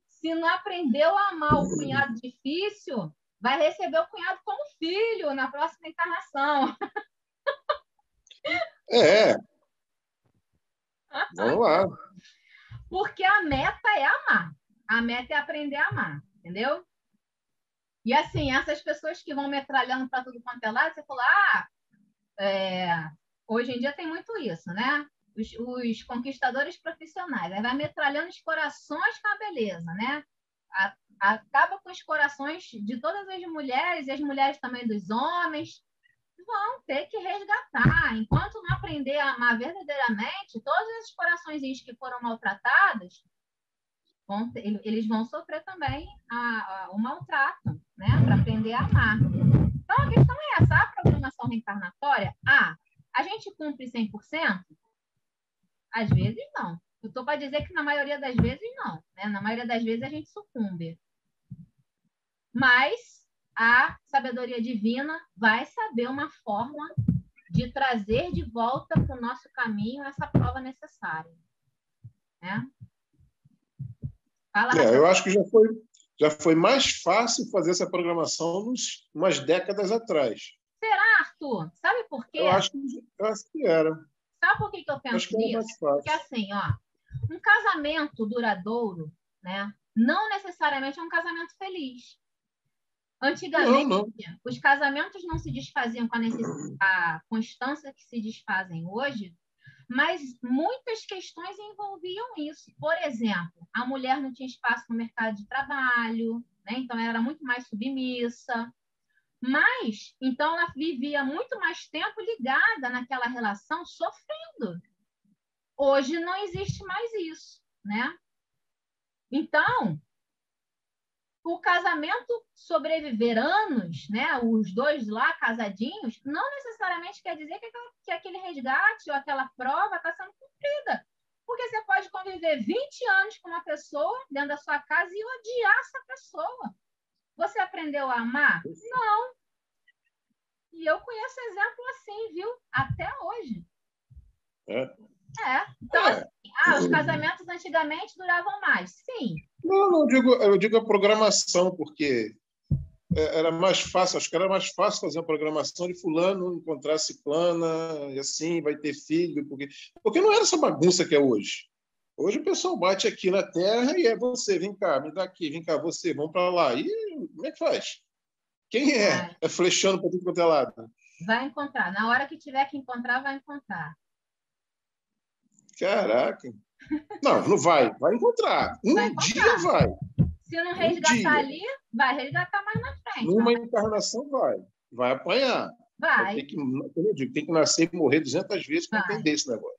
Se não aprendeu a amar o cunhado difícil, vai receber o cunhado como filho na próxima encarnação. Vamos lá. Porque a meta é amar. A meta é aprender a amar, entendeu? E assim, essas pessoas que vão metralhando para tudo quanto é lado, você falou, hoje em dia tem muito isso, né? Os conquistadores profissionais, aí vai metralhando os corações com a beleza, né? Acaba com os corações de todas as mulheres e as mulheres também dos homens, vão ter que resgatar. Enquanto não aprender a amar verdadeiramente, todos esses coraçõezinhos que foram maltratados, eles vão sofrer também o maltrato, né? Para aprender a amar. Então, a questão é essa, a programação reencarnatória, a gente cumpre 100%? Às vezes, não. Eu estou para dizer que na maioria das vezes, não. Né? Na maioria das vezes, a gente sucumbe. Mas a sabedoria divina vai saber uma forma de trazer de volta para o nosso caminho essa prova necessária. Né? Eu acho que já foi mais fácil fazer essa programação umas décadas atrás. Será, Arthur? Sabe por quê? Eu acho que era. Sabe por que eu penso nisso? Porque assim, um casamento duradouro, né, não necessariamente é um casamento feliz. Antigamente, os casamentos não se desfaziam com a constância que se desfazem hoje, mas muitas questões envolviam isso. Por exemplo, a mulher não tinha espaço no mercado de trabalho, né? Então ela era muito mais submissa. Mas, então, ela vivia muito mais tempo ligada naquela relação, sofrendo. Hoje não existe mais isso, né? Então, o casamento sobreviver anos, né? Os dois lá casadinhos, não necessariamente quer dizer que aquele resgate ou aquela prova está sendo cumprida. Porque você pode conviver 20 anos com uma pessoa dentro da sua casa e odiar essa pessoa. Você aprendeu a amar? Não. E eu conheço exemplo assim, viu? Até hoje. Então, assim, os casamentos antigamente duravam mais. Sim. Não, eu digo a programação, porque era mais fácil, acho que era mais fácil fazer uma programação de fulano encontrar ciclana, e assim, vai ter filho, porque não era essa bagunça que é hoje. Hoje o pessoal bate aqui na terra e é você, vem cá, me dá aqui, vem cá, você, vamos para lá. E como é que faz? Quem é? É flechando para tudo quanto é lado. Vai encontrar. Na hora que tiver que encontrar, vai encontrar. Caraca. Não vai encontrar. Dia vai. Se não resgatar ali, vai resgatar mais na frente. Numa encarnação vai apanhar. Vai. Tem que nascer e morrer 200 vezes para entender esse negócio.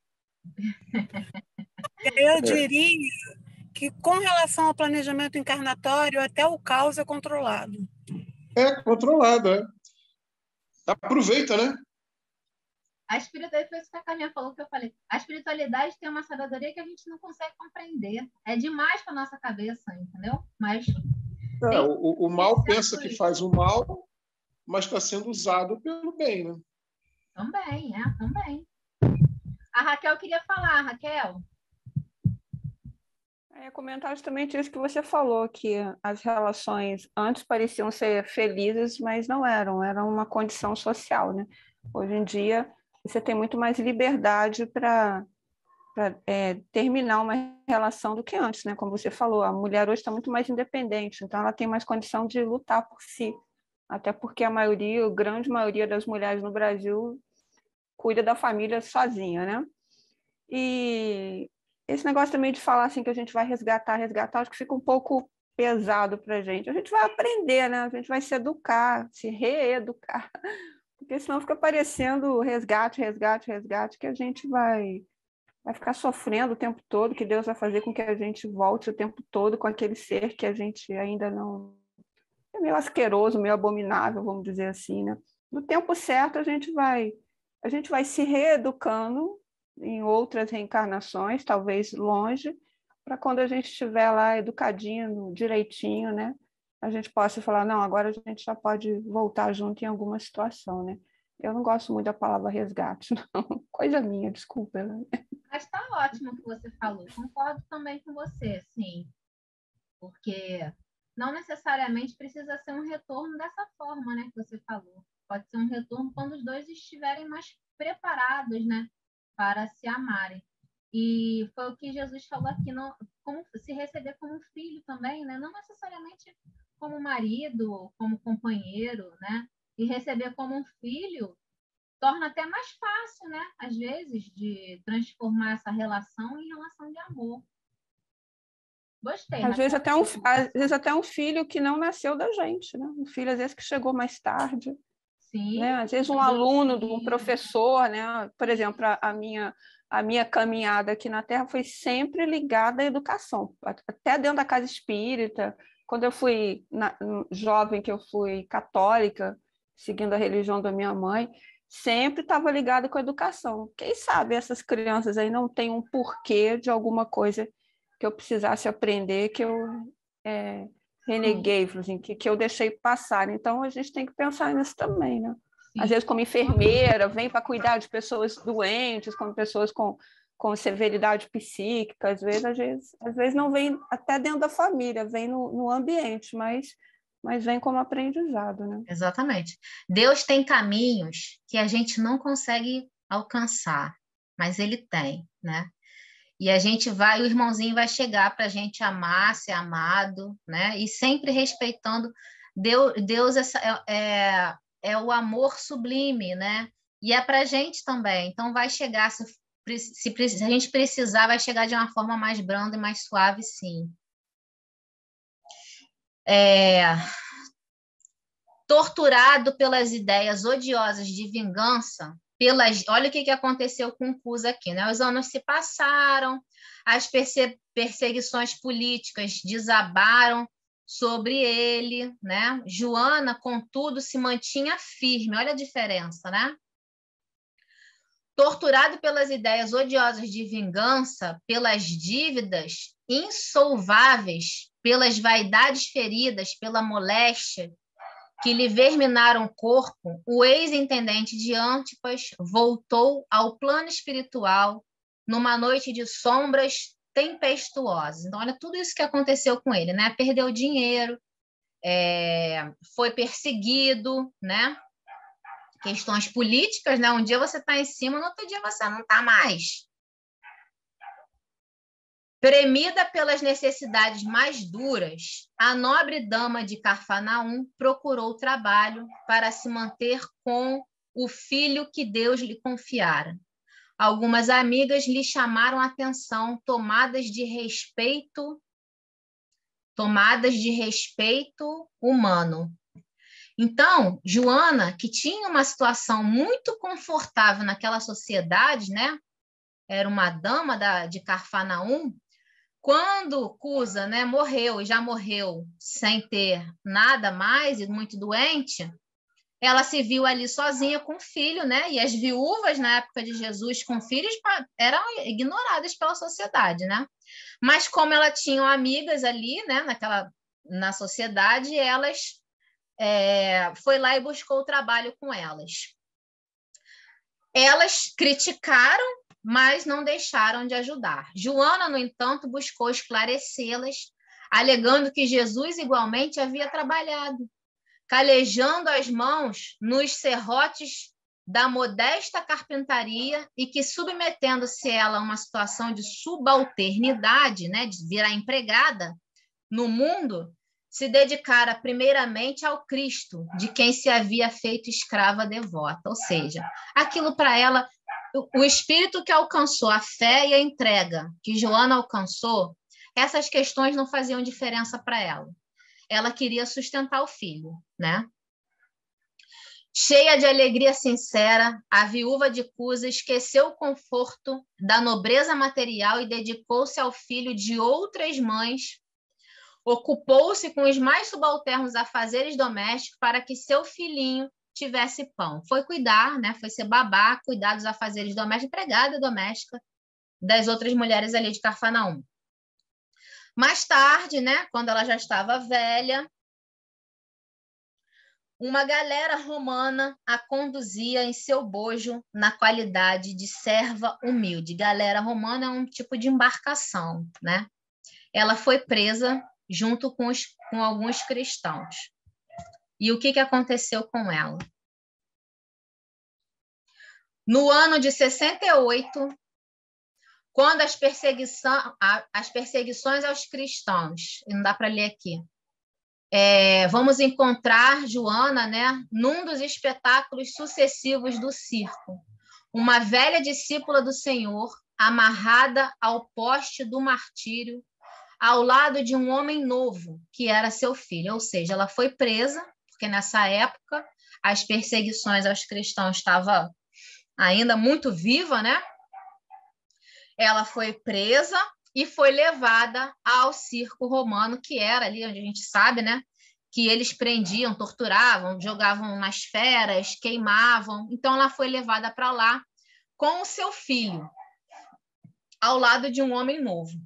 Eu diria que, com relação ao planejamento encarnatório, até o caos é controlado. É controlado, é. Aproveita, né? A espiritualidade, foi isso que a Carminha falou, que eu falei. A espiritualidade tem uma sabedoria que a gente não consegue compreender. É demais para nossa cabeça, entendeu? Mas o mal pensa que faz o mal, mas está sendo usado pelo bem, né? Também. A Raquel queria falar, Raquel. Eu ia comentar justamente isso que você falou, que as relações antes pareciam ser felizes, mas não eram, era uma condição social, né? Hoje em dia, você tem muito mais liberdade para terminar uma relação do que antes, né? Como você falou, a mulher hoje está muito mais independente, então ela tem mais condição de lutar por si, até porque a grande maioria das mulheres no Brasil cuida da família sozinha, né? E esse negócio também de falar assim que a gente vai resgatar, acho que fica um pouco pesado para a gente. A gente vai aprender, né? A gente vai se educar, se reeducar, porque senão fica parecendo resgate, que a gente vai ficar sofrendo o tempo todo, que Deus vai fazer com que a gente volte o tempo todo com aquele ser que a gente ainda não... É meio asqueroso, meio abominável, vamos dizer assim, né? No tempo certo, a gente vai se reeducando em outras reencarnações, talvez longe, para quando a gente estiver lá educadinho, direitinho, né? A gente possa falar, não, agora a gente já pode voltar junto em alguma situação, né? Eu não gosto muito da palavra resgate, não. Coisa minha, desculpa. Mas está ótimo o que você falou. Concordo também com você, sim. Porque não necessariamente precisa ser um retorno dessa forma, né, que você falou. Pode ser um retorno quando os dois estiverem mais preparados, né, para se amarem. E foi o que Jesus falou aqui, como se receber como filho também, né? Não necessariamente como marido, como companheiro, né? E receber como um filho torna até mais fácil, né? Às vezes, de transformar essa relação em relação de amor. Gostei. Às vezes até um filho que não nasceu da gente, né? Um filho, às vezes, que chegou mais tarde. Sim. Né? Às vezes um aluno de um professor, né? Por exemplo, a minha caminhada aqui na Terra foi sempre ligada à educação, até dentro da casa espírita. Quando eu fui jovem, que eu fui católica, seguindo a religião da minha mãe, sempre estava ligada com a educação. Quem sabe essas crianças aí não têm um porquê de alguma coisa que eu precisasse aprender, que eu reneguei, assim, que eu deixei passar. Então, a gente tem que pensar nisso também, né? Sim. Às vezes, como enfermeira, vem para cuidar de pessoas doentes, como pessoas com severidade psíquica, às vezes não vem até dentro da família, vem no ambiente, mas vem como aprendizado, né? Exatamente. Deus tem caminhos que a gente não consegue alcançar, mas Ele tem, né? E a gente o irmãozinho vai chegar para a gente amar, ser amado, né? E sempre respeitando. Deus é o amor sublime, né? E é para a gente também. Então, vai chegar, se a gente precisar, vai chegar de uma forma mais branda e mais suave, sim. Torturado pelas ideias odiosas de vingança, olha o que aconteceu com o CUS aqui, né? Os anos se passaram, as perseguições políticas desabaram sobre ele, né? Joana, contudo, se mantinha firme. Olha a diferença, né? Torturado pelas ideias odiosas de vingança, pelas dívidas insolváveis, pelas vaidades feridas, pela moléstia que lhe verminaram o corpo, o ex-intendente de Antipas voltou ao plano espiritual numa noite de sombras tempestuosas. Então, olha tudo isso que aconteceu com ele, né? Perdeu dinheiro, foi perseguido, né? Questões políticas, né? Um dia você está em cima, no outro dia você não está mais. Premida pelas necessidades mais duras, a nobre dama de Cafarnaum procurou trabalho para se manter com o filho que Deus lhe confiara. Algumas amigas lhe chamaram a atenção, tomadas de respeito humano. Então, Joana, que tinha uma situação muito confortável naquela sociedade, né? Era uma dama de Cafarnaum. Quando Cusa, né, morreu, e já morreu sem ter nada mais e muito doente, ela se viu ali sozinha com o filho, né? E as viúvas, na época de Jesus, com filhos, eram ignoradas pela sociedade, né? Mas como ela tinha amigas ali, né, na sociedade, elas foi lá e buscou o trabalho com elas. Elas criticaram, mas não deixaram de ajudar. Joana, no entanto, buscou esclarecê-las, alegando que Jesus igualmente havia trabalhado, calejando as mãos nos serrotes da modesta carpintaria e que, submetendo-se ela a uma situação de subalternidade, né, de virar empregada no mundo, se dedicara primeiramente ao Cristo, de quem se havia feito escrava devota. Ou seja, aquilo para ela, o espírito que alcançou a fé e a entrega que Joana alcançou, essas questões não faziam diferença para ela. Ela queria sustentar o filho, né? Cheia de alegria sincera, a viúva de Cusa esqueceu o conforto da nobreza material e dedicou-se ao filho de outras mães. Ocupou-se com os mais subalternos afazeres domésticos para que seu filhinho tivesse pão. Foi cuidar, né? Foi ser babá, cuidar dos afazeres domésticos, empregada doméstica das outras mulheres ali de Cafarnaum. Mais tarde, né, quando ela já estava velha, uma galera romana a conduzia em seu bojo na qualidade de serva humilde. Galera romana é um tipo de embarcação, né? Ela foi presa junto com alguns cristãos. E o que aconteceu com ela? No ano de 68, quando as perseguições aos cristãos, não dá para ler aqui, vamos encontrar Joana, né, num dos espetáculos sucessivos do circo, uma velha discípula do Senhor, amarrada ao poste do martírio, ao lado de um homem novo, que era seu filho. Ou seja, ela foi presa, porque nessa época as perseguições aos cristãos estavam ainda muito viva, né? Ela foi presa e foi levada ao circo romano, que era ali onde a gente sabe, né? Que eles prendiam, torturavam, jogavam nas feras, queimavam. Então, ela foi levada para lá com o seu filho, ao lado de um homem novo.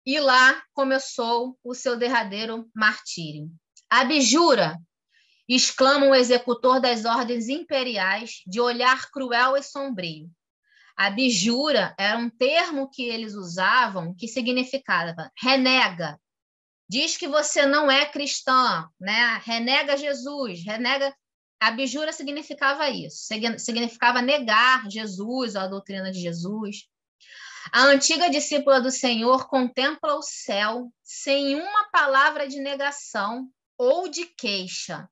E lá começou o seu derradeiro martírio. Abjura! Exclama o executor das ordens imperiais, de olhar cruel e sombrio. Abjura era um termo que eles usavam que significava renega. Diz que você não é cristã, né? Renega Jesus, renega. Abjura significava isso, significava negar Jesus, a doutrina de Jesus. A antiga discípula do Senhor contempla o céu sem uma palavra de negação ou de queixa.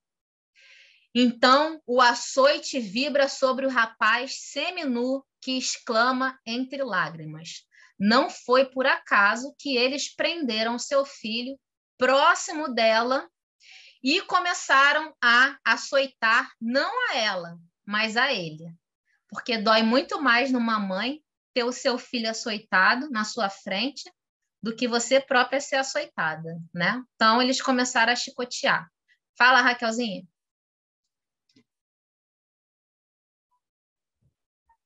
Então, o açoite vibra sobre o rapaz seminu que exclama entre lágrimas. Não foi por acaso que eles prenderam seu filho próximo dela e começaram a açoitar não a ela, mas a ele. Porque dói muito mais numa mãe ter o seu filho açoitado na sua frente do que você própria ser açoitada, né? Então, eles começaram a chicotear. Fala, Raquelzinha.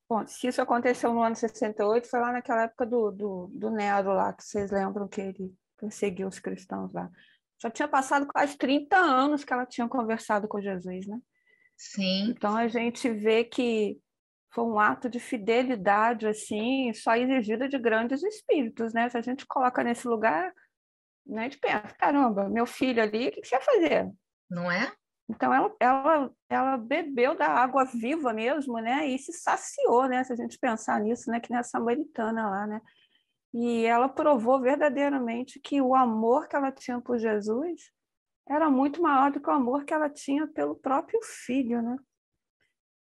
Bom, se isso aconteceu no ano 68, foi lá naquela época do Nero lá, que vocês lembram que ele perseguiu os cristãos lá. Já tinha passado quase 30 anos que ela tinha conversado com Jesus, né? Sim. Então, a gente vê que foi um ato de fidelidade, assim, só exigido de grandes espíritos, né? Se a gente coloca nesse lugar, né, a gente pensa, caramba, meu filho ali, o que você ia fazer? Não é? Então, ela bebeu da água viva mesmo, né? E se saciou, né? Se a gente pensar nisso, né? Que nem a samaritana lá, né? E ela provou verdadeiramente que o amor que ela tinha por Jesus era muito maior do que o amor que ela tinha pelo próprio filho, né?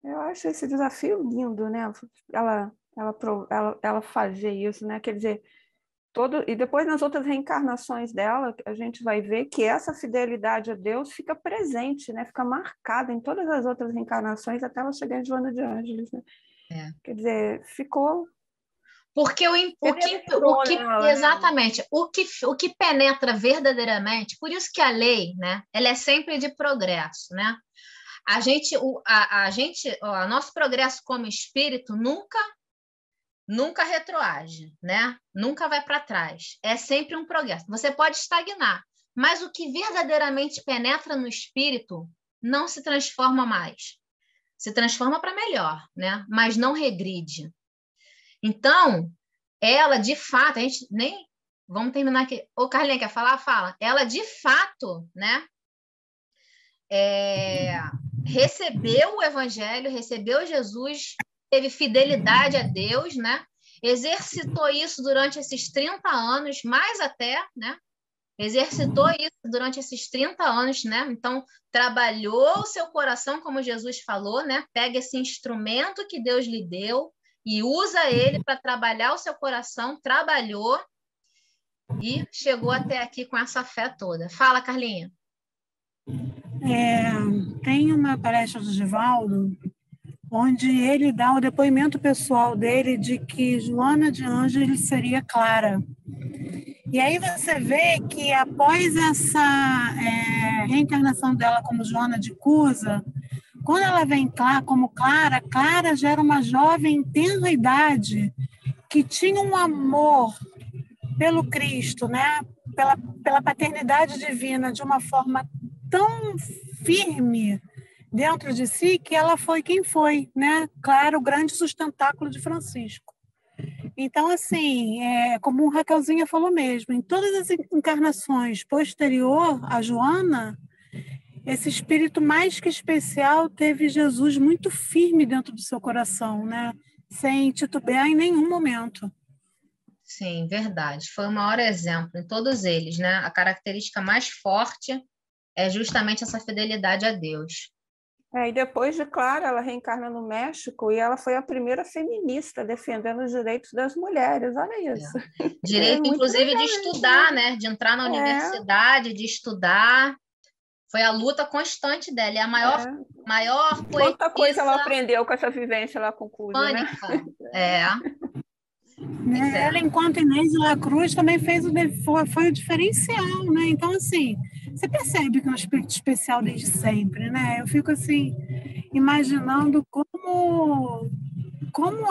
Eu acho esse desafio lindo, né? Ela fazer isso, né? Quer dizer, e depois nas outras reencarnações dela, a gente vai ver que essa fidelidade a Deus fica presente, né? Fica marcada em todas as outras reencarnações até ela chegar em Joana de Ângeles, né? É. Quer dizer, ficou... Porque exatamente, o que penetra verdadeiramente, por isso que a lei, né, ela é sempre de progresso, né? Nosso progresso como espírito nunca retroage, né? Nunca vai para trás. É sempre um progresso. Você pode estagnar, mas o que verdadeiramente penetra no espírito não se transforma mais. Se transforma para melhor, né? Mas não regride. Então, ela, de fato, a gente nem... Vamos terminar aqui. Ô, Carlinha, quer falar? Fala. Ela, de fato, né? Recebeu o evangelho, recebeu Jesus, teve fidelidade a Deus, né? Exercitou isso durante esses 30 anos, mais até, né? Exercitou isso durante esses 30 anos, né? Então, trabalhou o seu coração, como Jesus falou, né? Pega esse instrumento que Deus lhe deu e usa ele para trabalhar o seu coração, trabalhou e chegou até aqui com essa fé toda. Fala, Carlinha. Tem uma palestra do Divaldo, onde ele dá o depoimento pessoal dele de que Joana de Ângeles seria Clara. E aí você vê que após essa reencarnação dela como Joana de Cusa, quando ela vem como Clara, Clara já era uma jovem em tenra idade que tinha um amor pelo Cristo, né? Pela paternidade divina de uma forma tão firme dentro de si que ela foi quem foi, né? Claro, o grande sustentáculo de Francisco. Então, assim, como a Raquelzinha falou mesmo, em todas as encarnações posterior a Joana, esse espírito mais que especial teve Jesus muito firme dentro do seu coração, né? Sem titubear em nenhum momento. Sim, verdade. Foi o maior exemplo em todos eles, né? A característica mais forte é justamente essa fidelidade a Deus. E depois de Clara, ela reencarna no México e ela foi a primeira feminista defendendo os direitos das mulheres. Olha isso. Direito, inclusive, de estudar, né? De entrar na universidade, de estudar. Foi a luta constante dela. É a maior poetisa... Quanta coisa ela aprendeu com essa vivência lá com Cusa, né? Ela, enquanto Inês de la Cruz, também foi o diferencial, né? Então, assim, você percebe que é um espírito especial desde sempre, né? Eu fico, assim, imaginando como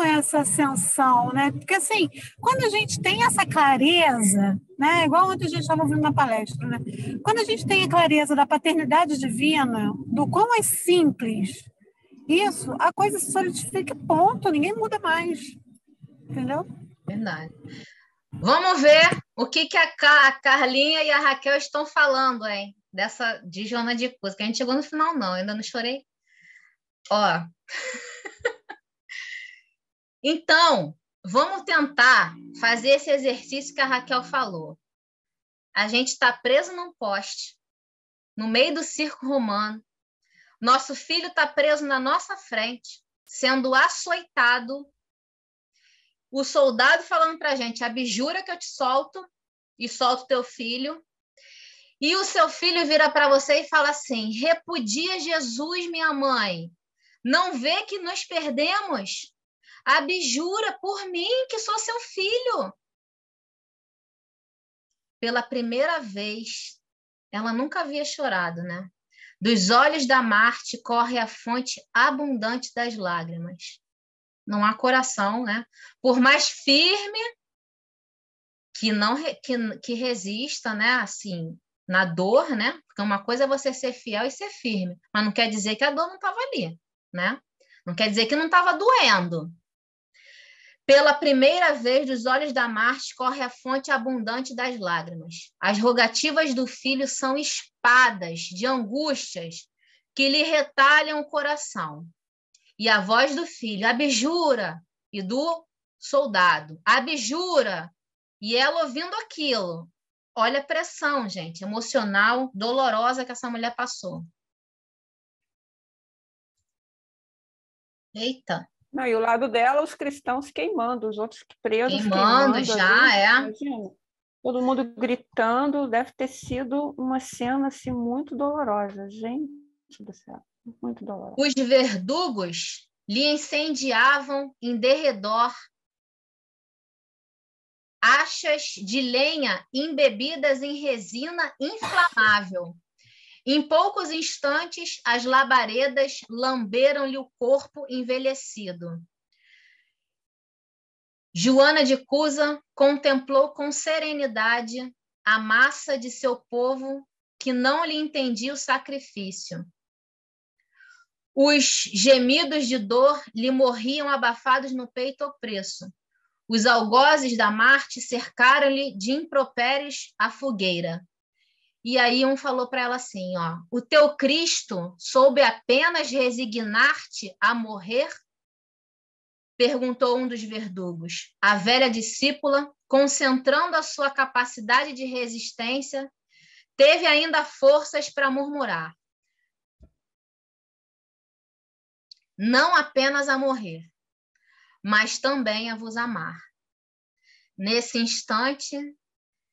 essa ascensão, né? Porque, assim, quando a gente tem essa clareza, né? Igual ontem a gente estava ouvindo na palestra, né? Quando a gente tem a clareza da paternidade divina, do quão é simples isso, a coisa se solidifica, ponto, ninguém muda mais. Entendeu? Verdade. Vamos ver o que a Carlinha e a Raquel estão falando, hein? De Joana de Cusa, que a gente chegou no final, não, ainda não chorei. Ó. Então, vamos tentar fazer esse exercício que a Raquel falou. A gente está preso num poste, no meio do circo romano. Nosso filho está preso na nossa frente, sendo açoitado. O soldado falando para a gente, abjura que eu te solto e solto teu filho. E o seu filho vira para você e fala assim, repudia Jesus, minha mãe. Não vê que nós perdemos? Abjura por mim, que sou seu filho. pela primeira vez, ela nunca havia chorado, né? Dos olhos da Marte corre a fonte abundante das lágrimas. Não há coração, né? Por mais firme que resista, né? Assim, na dor, né? Porque uma coisa é você ser fiel e ser firme, mas não quer dizer que a dor não estava ali, né? Não quer dizer que não estava doendo. Pela primeira vez, dos olhos da Marte corre a fonte abundante das lágrimas. As rogativas do filho são espadas de angústias que lhe retalham o coração. E a voz do filho, abjura, e do soldado, abjura. E ela ouvindo aquilo. Olha a pressão, gente, emocional, dolorosa que essa mulher passou. Eita. Não, e o lado dela, os cristãos queimando, os outros presos Queimando já, ali, é. imagina. Todo mundo gritando, deve ter sido uma cena assim, muito dolorosa. Gente do céu, muito dolorosa. Os verdugos lhe incendiavam em derredor achas de lenha embebidas em resina inflamável. Em poucos instantes, as labaredas lamberam-lhe o corpo envelhecido. Joana de Cusa contemplou com serenidade a massa de seu povo que não lhe entendia o sacrifício. Os gemidos de dor lhe morriam abafados no peito opresso. Os algozes da Marte cercaram-lhe de impropérios a fogueira. E aí um falou para ela assim, ó, o teu Cristo soube apenas resignar-te a morrer? Perguntou um dos verdugos. A velha discípula, concentrando a sua capacidade de resistência, teve ainda forças para murmurar. Não apenas a morrer, mas também a vos amar. Nesse instante,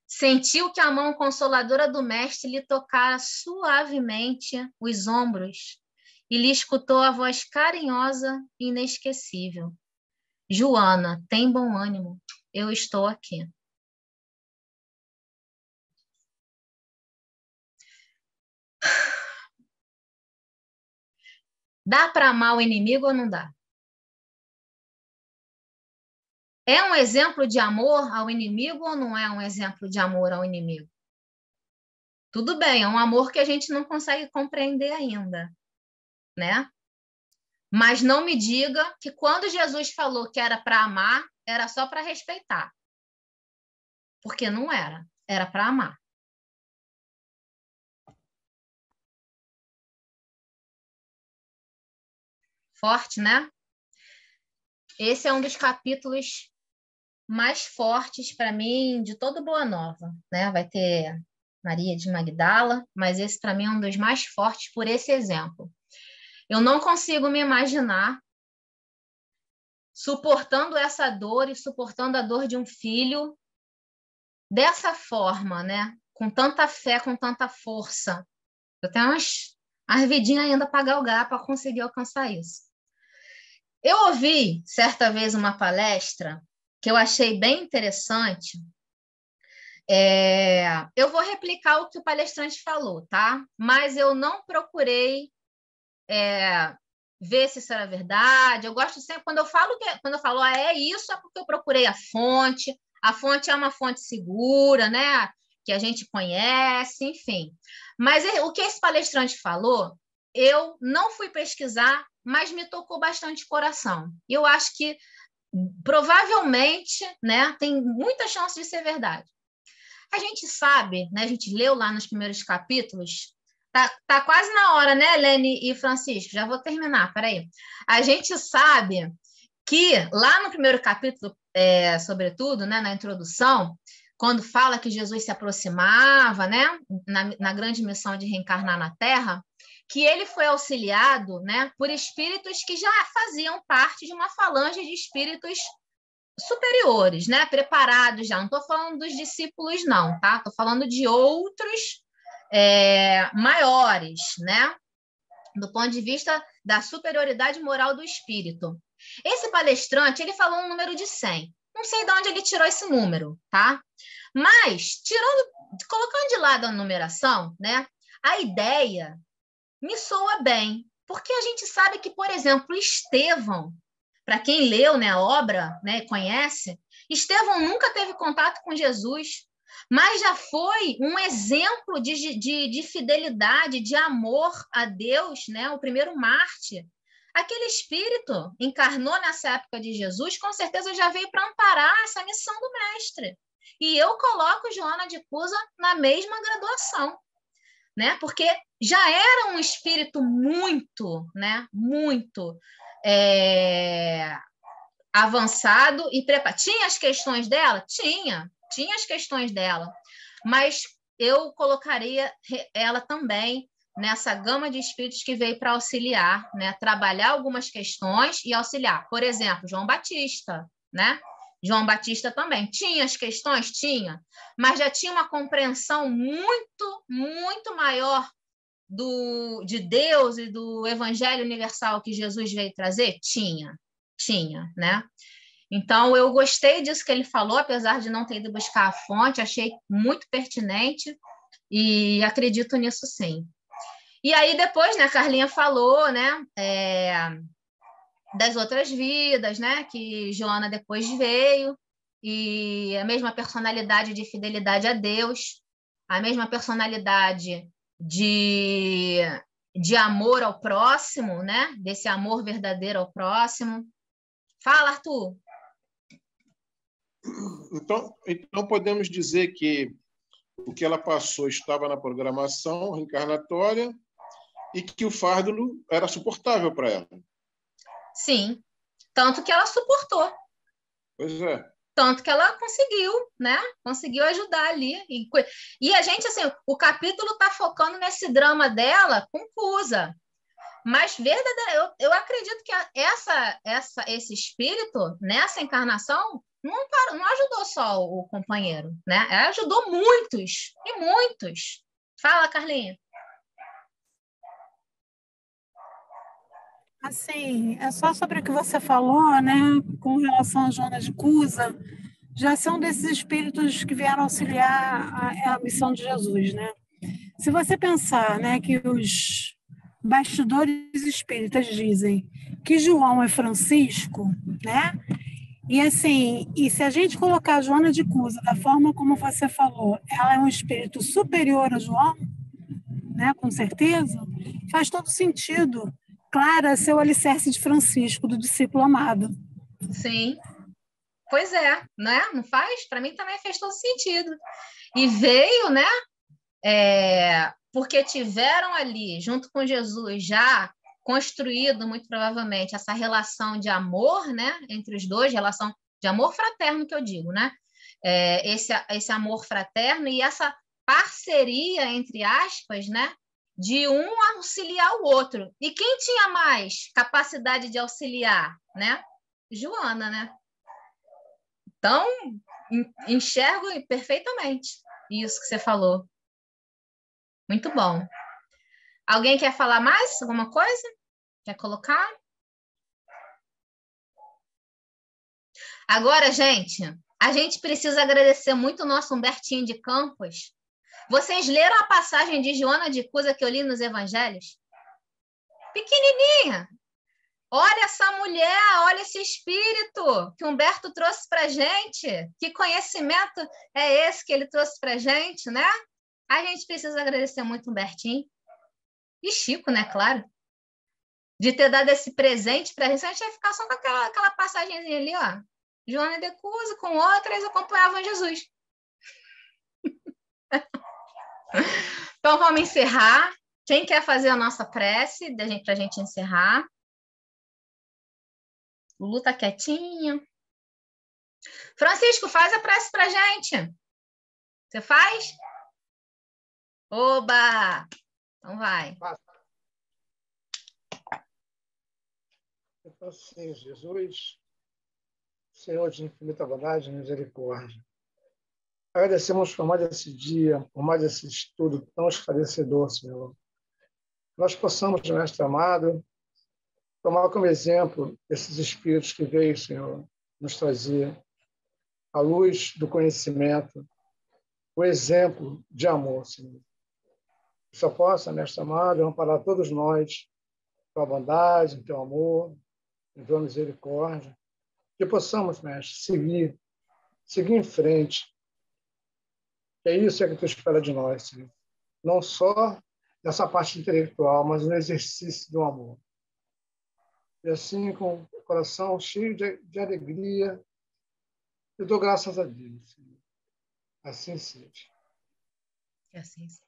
sentiu que a mão consoladora do mestre lhe tocara suavemente os ombros e lhe escutou a voz carinhosa e inesquecível. Joana, tem bom ânimo, eu estou aqui. Dá para amar o inimigo ou não dá? É um exemplo de amor ao inimigo ou não é um exemplo de amor ao inimigo? Tudo bem, é um amor que a gente não consegue compreender ainda, né? Mas não me diga que quando Jesus falou que era para amar, era só para respeitar. Porque não era, era para amar. Forte, né? Esse é um dos capítulos mais fortes para mim de toda Boa Nova, né? Vai ter Maria de Magdala, mas esse para mim é um dos mais fortes por esse exemplo. Eu não consigo me imaginar suportando essa dor e suportando a dor de um filho dessa forma, né? Com tanta fé, com tanta força. Eu tenho umas vidinhas ainda para galgar para conseguir alcançar isso. Eu ouvi certa vez uma palestra que eu achei bem interessante. Eu vou replicar o que o palestrante falou, tá? Mas eu não procurei ver se isso era verdade. Eu gosto sempre, quando eu falo é isso, é porque eu procurei a fonte. A fonte é uma fonte segura, né? Que a gente conhece, enfim. Mas o que esse palestrante falou, eu não fui pesquisar, mas me tocou bastante o coração. E eu acho que provavelmente, né, tem muita chance de ser verdade. A gente sabe, né, a gente leu lá nos primeiros capítulos, tá quase na hora, né, Helene e Francisco? Já vou terminar, peraí. A gente sabe que lá no primeiro capítulo, sobretudo, né, na introdução, quando fala que Jesus se aproximava, né, na grande missão de reencarnar na Terra, que ele foi auxiliado, né, por espíritos que já faziam parte de uma falange de espíritos superiores, né, preparados já. Não estou falando dos discípulos, não, tá? Estou falando de outros maiores, né, do ponto de vista da superioridade moral do espírito. Esse palestrante, ele falou um número de 100. Não sei de onde ele tirou esse número, tá? Mas, colocando de lado a numeração, né? A ideia me soa bem, porque a gente sabe que, por exemplo, Estevão, para quem leu, né, a obra, né, conhece, Estevão nunca teve contato com Jesus, mas já foi um exemplo de fidelidade, de amor a Deus, né? O primeiro mártir. Aquele espírito encarnou nessa época de Jesus, com certeza já veio para amparar essa missão do mestre. E eu coloco Joana de Cusa na mesma graduação, né? Porque já era um espírito muito, né? Muito avançado e preparado. Tinha as questões dela? Tinha as questões dela, mas eu colocaria ela também nessa gama de espíritos que veio para auxiliar, né? Trabalhar algumas questões e auxiliar. Por exemplo, João Batista, né? João Batista também tinha as questões? Tinha, mas já tinha uma compreensão muito, muito maior de Deus e do Evangelho Universal que Jesus veio trazer? Tinha, né? Então, eu gostei disso que ele falou, apesar de não ter ido buscar a fonte, achei muito pertinente e acredito nisso sim. E aí, depois, né, a Carlinha falou, né, das outras vidas, né, que Joana depois veio, e a mesma personalidade de fidelidade a Deus, a mesma personalidade de amor ao próximo, né, desse amor verdadeiro ao próximo. Fala, Arthur. Então podemos dizer que o que ela passou estava na programação reencarnatória e que o fardo era suportável para ela. Sim, tanto que ela suportou. Pois é. Tanto que ela conseguiu, né? Conseguiu ajudar ali. E a gente, assim, o capítulo está focando nesse drama dela com Cusa. Mas eu acredito que esse espírito, nessa encarnação, não ajudou só o companheiro, né? Ela ajudou muitos, e muitos. Fala, Carlinha. Assim, é só sobre o que você falou, né, com relação a Joana de Cusa, já são desses espíritos que vieram auxiliar a missão de Jesus, né? Se você pensar, né, que os bastidores espíritas dizem que João é Francisco, né? E assim, e se a gente colocar a Joana de Cusa da forma como você falou, ela é um espírito superior a João, né, com certeza, faz todo sentido. Clara, seu alicerce de Francisco, do discípulo amado. Sim. Pois é, né? Não faz? Para mim também fez todo sentido. E veio, né? Porque tiveram ali, junto com Jesus, já construído, muito provavelmente, essa relação de amor, né? Entre os dois, relação de amor fraterno, que eu digo, né? Esse amor fraterno e essa parceria, entre aspas, né? De um auxiliar o outro. E quem tinha mais capacidade de auxiliar, né? Joana, né? Então, enxergo perfeitamente isso que você falou. Muito bom. Alguém quer falar mais? Alguma coisa? Quer colocar? Agora, gente, a gente precisa agradecer muito o nosso Humbertinho de Campos. Vocês leram a passagem de Joana de Cusa que eu li nos Evangelhos? Pequenininha. Olha essa mulher, olha esse espírito que Humberto trouxe para a gente. Que conhecimento é esse que ele trouxe para a gente, né? A gente precisa agradecer muito Humbertinho. E Chico, né? Claro. De ter dado esse presente para a gente. A gente ia ficar só com aquela passagenzinha ali, ó. Joana de Cusa com outras acompanhavam Jesus. Então, vamos encerrar. Quem quer fazer a nossa prece para a gente encerrar? O Lulu tá quietinho. Francisco, faz a prece para a gente. Você faz? Oba! Então vai. Então, sim, Jesus, Senhor de infinita bondade e misericórdia. Agradecemos por mais esse dia, por mais esse estudo tão esclarecedor, Senhor. Nós possamos, Mestre amado, tomar como exemplo esses espíritos que veio, Senhor, nos trazer a luz do conhecimento, o exemplo de amor, Senhor. Que só possa, nesta amada, amparar todos nós, tua bondade, teu amor, tua misericórdia, que possamos, Mestre, seguir em frente. Que é isso que tu espera de nós, Senhor. Não só nessa parte intelectual, mas no exercício do amor. E assim, com o coração cheio de alegria, eu dou graças a Deus, Senhor. Assim seja. Que assim seja.